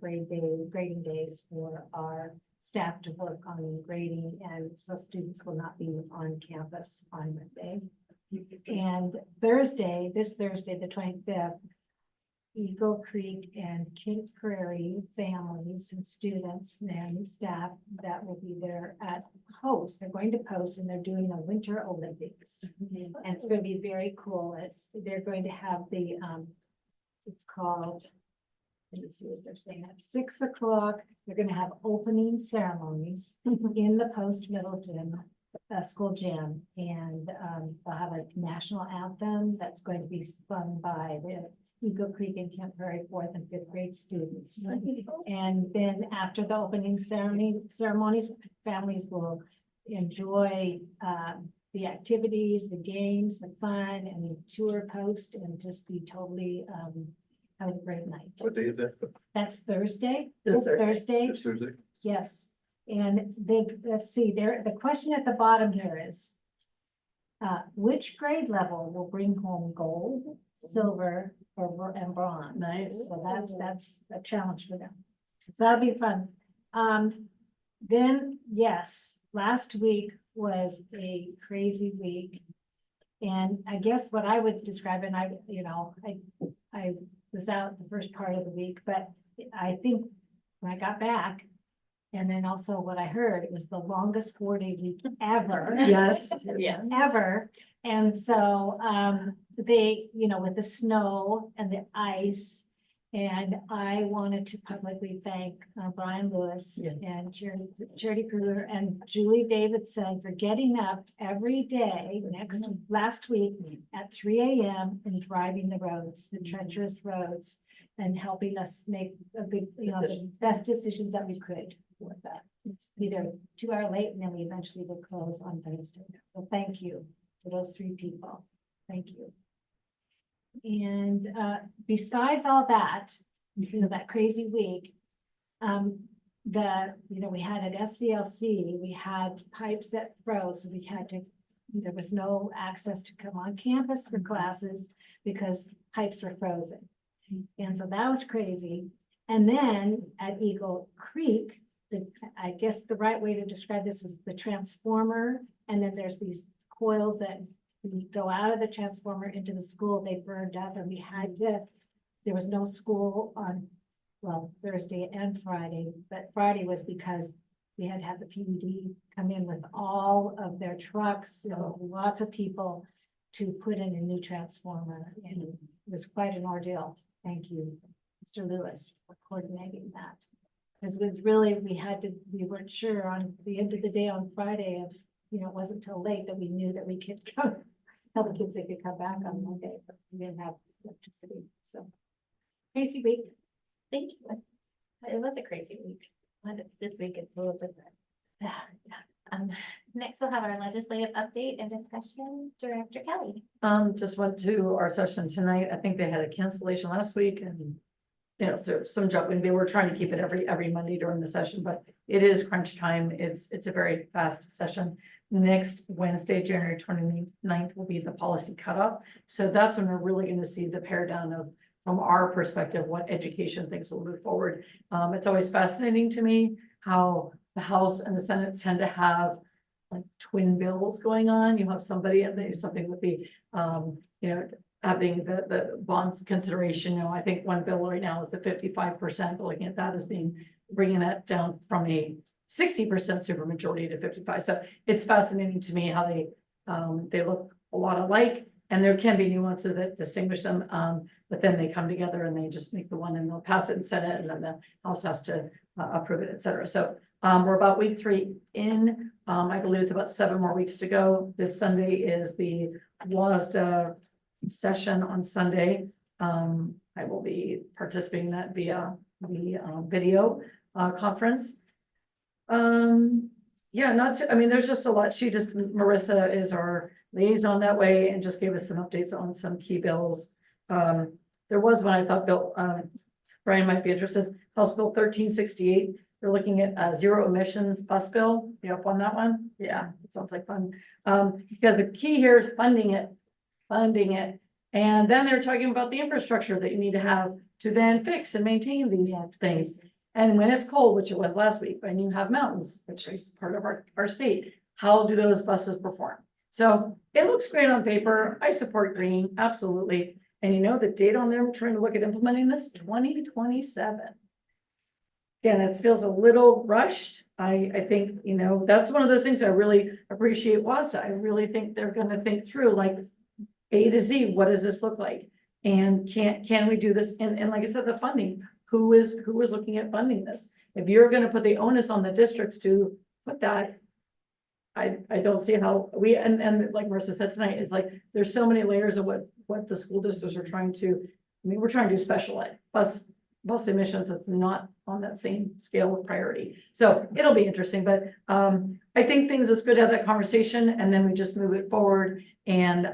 grading days for our staff to work on grading, and so students will not be on campus on Monday. And this Thursday, the 25th, Eagle Creek and Kings Prairie families and students and staff that will be there at host. They're going to post and they're doing a Winter Olympics. And it's going to be very cool. They're going to have the, it's called, let me see what they're saying, at 6 o'clock, they're gonna have opening ceremonies in the post middle gym, school gym, and they'll have a national anthem that's going to be sung by the Eagle Creek and Camp Prairie 4th and 5th grade students. And then after the opening ceremonies, families will enjoy the activities, the games, the fun, and the tour post, and just be totally have a great night. What day is that? That's Thursday, This this Thursday, This Thursday? yes. And let's see, the question at the bottom here is, which grade level will bring home gold, silver, and bronze? Nice. So that's a challenge for them. So that'll be fun. Then, yes, last week was a crazy week. And I guess what I would describe, and I was out the first part of the week, but I think when I got back, and then also what I heard, it was the longest 4-day week ever. Yes. Yes. Ever. And so, they, with the snow and the ice, and I wanted to publicly thank Brian Lewis Yes. and Charity Kruger and Julie Davidson for getting up every day last week at 3 a.m. and driving the roads, the treacherous roads, and helping us make a good, the best decisions that we could with that. It's either 2 hours late, and then we eventually will close on Thursday. So thank you to those 3 people. Thank you. And besides all that, that crazy week, we had at SVLC, we had pipes that froze, so there was no access to come on campus for classes because pipes were frozen. And so that was crazy. And then at Eagle Creek, I guess the right way to describe this is the transformer, and then there's these coils that go out of the transformer into the school. They burned up, and there was no school on, Thursday and Friday, but Friday was because we had the PUD come in with all of their trucks, lots of people to put in a new transformer, and it was quite an ordeal. Thank you, Mr. Lewis, for coordinating that. Because it was really, we weren't sure on the end of the day on Friday it wasn't till late that we knew that we could go, tell the kids they could come back on Monday, but we didn't have electricity, so. Crazy week. Thank you. It was a crazy week. This week it's a little different. Next, we'll have our legislative update and discussion. Director Kelly. Just went to our session tonight. I think they had a cancellation last week, and there's some juggling. They were trying to keep it every Monday during the session, but it is crunch time. It's a very fast session. Next Wednesday, January 29th will be the policy cutoff. So that's when we're really going to see the pare down of, from our perspective, what education thinks will move forward. It's always fascinating to me how the House and the Senate tend to have like twin bills going on. You have somebody and there's something with the, having the bond consideration. I think one bill right now is the 55%, looking at that as bringing that down from a 60% supermajority to 55. So it's fascinating to me how they look a lot alike, and there can be nuances that distinguish them. But then they come together and they just make the one, and they'll pass it in Senate, and then the House has to approve it, et cetera. So we're about week 3 in. I believe it's about 7 more weeks to go. This Sunday is the WASDA session on Sunday. I will be participating in that via the video conference. There's just a lot. Marissa is our liaison that way and just gave us some updates on some key bills. There was one I thought Brian might be interested. House Bill 1368. They're looking at a zero emissions bus bill. You up on that one? Yeah, it sounds like fun. Because the key here is funding it. And then they're talking about the infrastructure that you need to have to then fix and maintain these things. And when it's cold, which it was last week, and you have mountains, which is part of our state, how do those buses perform? So it looks great on paper. I support green, absolutely. And you know, the date on there, we're trying to look at implementing this, 2027. Again, it feels a little rushed. I think, you know, that's one of those things I really appreciate WASDA. I really think they're gonna think through like A to Z, what does this look like? And can we do this? And like I said, the funding, who is looking at funding this? If you're gonna put the onus on the districts to put that, I don't see how and like Marissa said tonight, it's like, there's so many layers of what the school districts are trying to, I mean, we're trying to do special ed, bus emissions, it's not on that same scale of priority. So it'll be interesting, but I think it's good to have that conversation and then we just move it forward and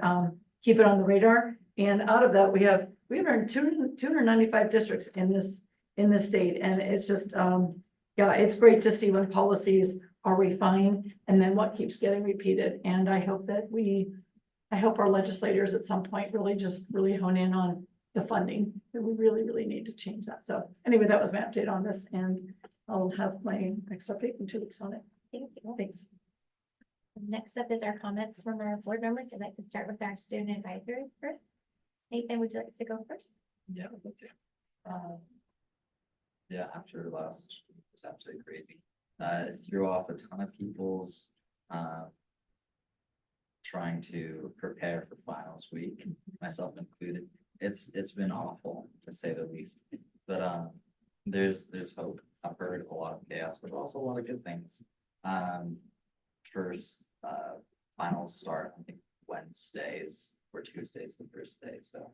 keep it on the radar. And out of that, we have earned 295 districts in this state. And it's just, yeah, it's great to see when policies are refined and then what keeps getting repeated. And I hope our legislators at some point really hone in on the funding, that we really need to change that. So anyway, that was my update on this and I'll have my next update in 2 weeks on it. Thank you. Thanks. Next up is our comments from our board members. I'd like to start with our student advisory first. Nathan, would you like to go first? Yeah, okay. Yeah, after last, it was absolutely crazy. It threw off a ton of people's trying to prepare for finals week, myself included. It's been awful to say the least, but there's hope. I've heard a lot of chaos, but also a lot of good things. First finals start, I think Wednesdays or Tuesdays the first day, so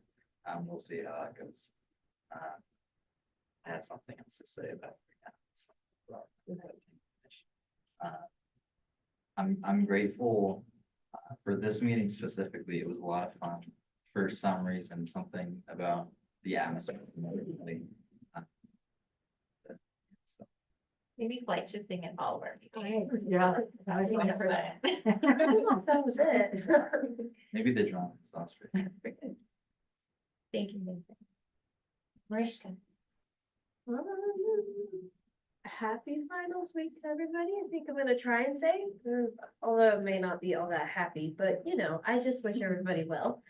we'll see how that goes. I had something else to say about I'm grateful for this meeting specifically. It was a lot of fun. For some reason, something about the atmosphere. Maybe Flight should sing it all over. Yeah. I was gonna say. That was it. Maybe the drums, that's great. Thank you, Nathan. Mariska. Happy finals week to everybody. I think I'm gonna try and say, although it may not be all that happy, but you know, I just wish everybody well.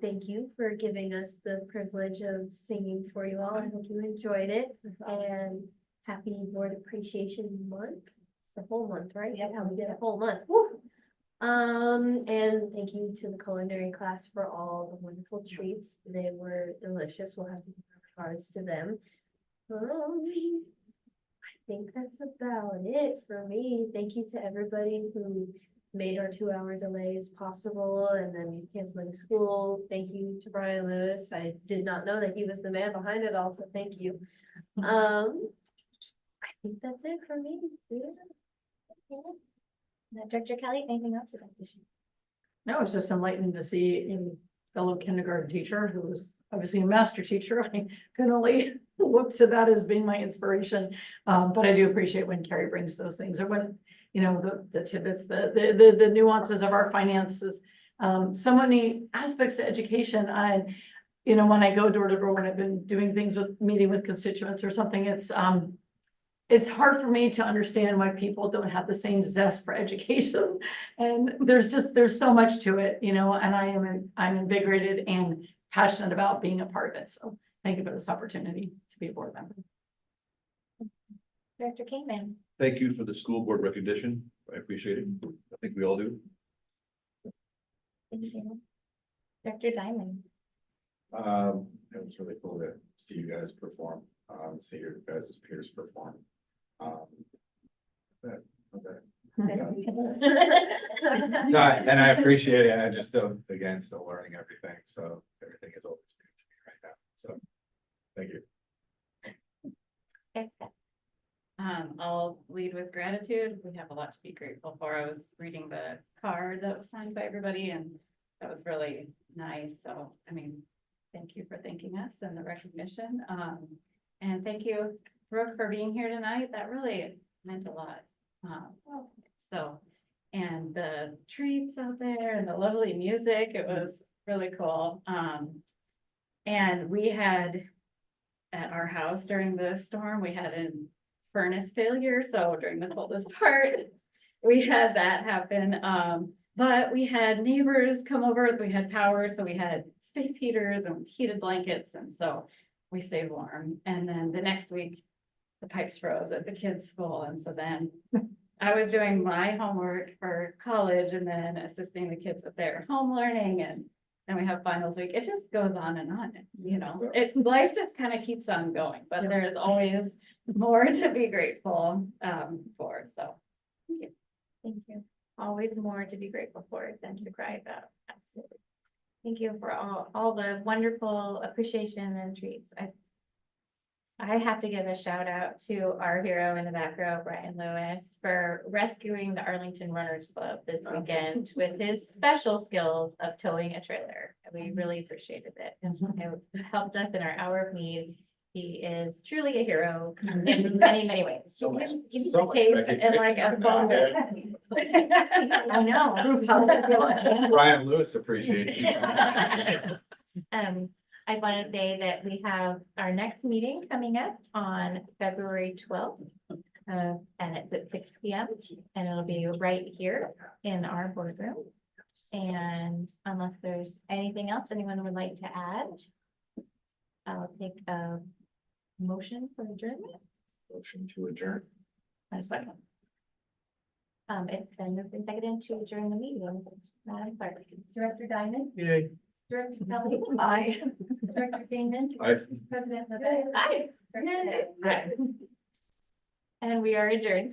Thank you for giving us the privilege of singing for you all. I hope you enjoyed it, and happy Board Appreciation Month. It's the whole month, right? Yeah, we did a whole month. Woo! And thank you to the culinary class for all the wonderful treats. They were delicious. We'll have to give our regards to them. I think that's about it for me. Thank you to everybody who made our 2-hour delays possible and then canceling school. Thank you to Brian Lewis. I did not know that he was the man behind it all, so thank you. I think that's it for me. Director Kelly, anything else you'd like to share? No, it's just enlightening to see a fellow kindergarten teacher who was obviously a master teacher. I can only look to that as being my inspiration. But I do appreciate when Carrie brings those things, or when, you know, the tidbits, the nuances of our finances. So many aspects to education. You know, when I go door to door, when I've been doing things with meeting with constituents or something, it's hard for me to understand why people don't have the same zest for education. And there's so much to it, you know, and I'm invigorated and passionate about being a part of it. So thank you for this opportunity to be a board member. Director Kingman. Thank you for the school board recognition. I appreciate it. I think we all do. Director Diamond. It was really cool to see you guys perform, see your guys' peers perform. Okay. No, and I appreciate it. I just still learning everything. So everything is always new to me right now. So thank you. I'll lead with gratitude. We have a lot to be grateful for. I was reading the card that was signed by everybody and that was really nice. So, I mean, thank you for thanking us and the recognition. And thank you, Brooke, for being here tonight. That really meant a lot. And the treats out there and the lovely music, it was really cool. And we had at our house during the storm, we had a furnace failure. So during the coldest part, we had that happen. But we had neighbors come over, we had power, so we had space heaters and heated blankets, and so we stayed warm. And then the next week, the pipes froze at the kids' school, and so then I was doing my homework for college and then assisting the kids with their home learning, and then we have finals week. It just goes on and on, you know, life just kind of keeps on going, but there is always more to be grateful for, so. Thank you. Always more to be grateful for than to cry about. Absolutely. Thank you for all the wonderful appreciation and treats. I have to give a shout out to our hero in the back row, Brian Lewis, for rescuing the Arlington Runners Club this weekend with his special skills of towing a trailer. We really appreciated it. It helped us in our hour of need. He is truly a hero in many, many ways. So much- He's so much in recognition. like a phone. I know. Brian Lewis appreciation. I want to say that we have our next meeting coming up on February 12th. And it's at 6 p.m. and it'll be right here in our boardroom. And unless there's anything else anyone would like to add, I'll take a motion for adjournment. Motion to adjourn. A second. It's been moved and seconded to adjourn the meeting. Madam Clerk, Director Diamond, Yay. Director Kelly. Aye. Director Kingman. Aye. President Levesque. Aye. And we are adjourned.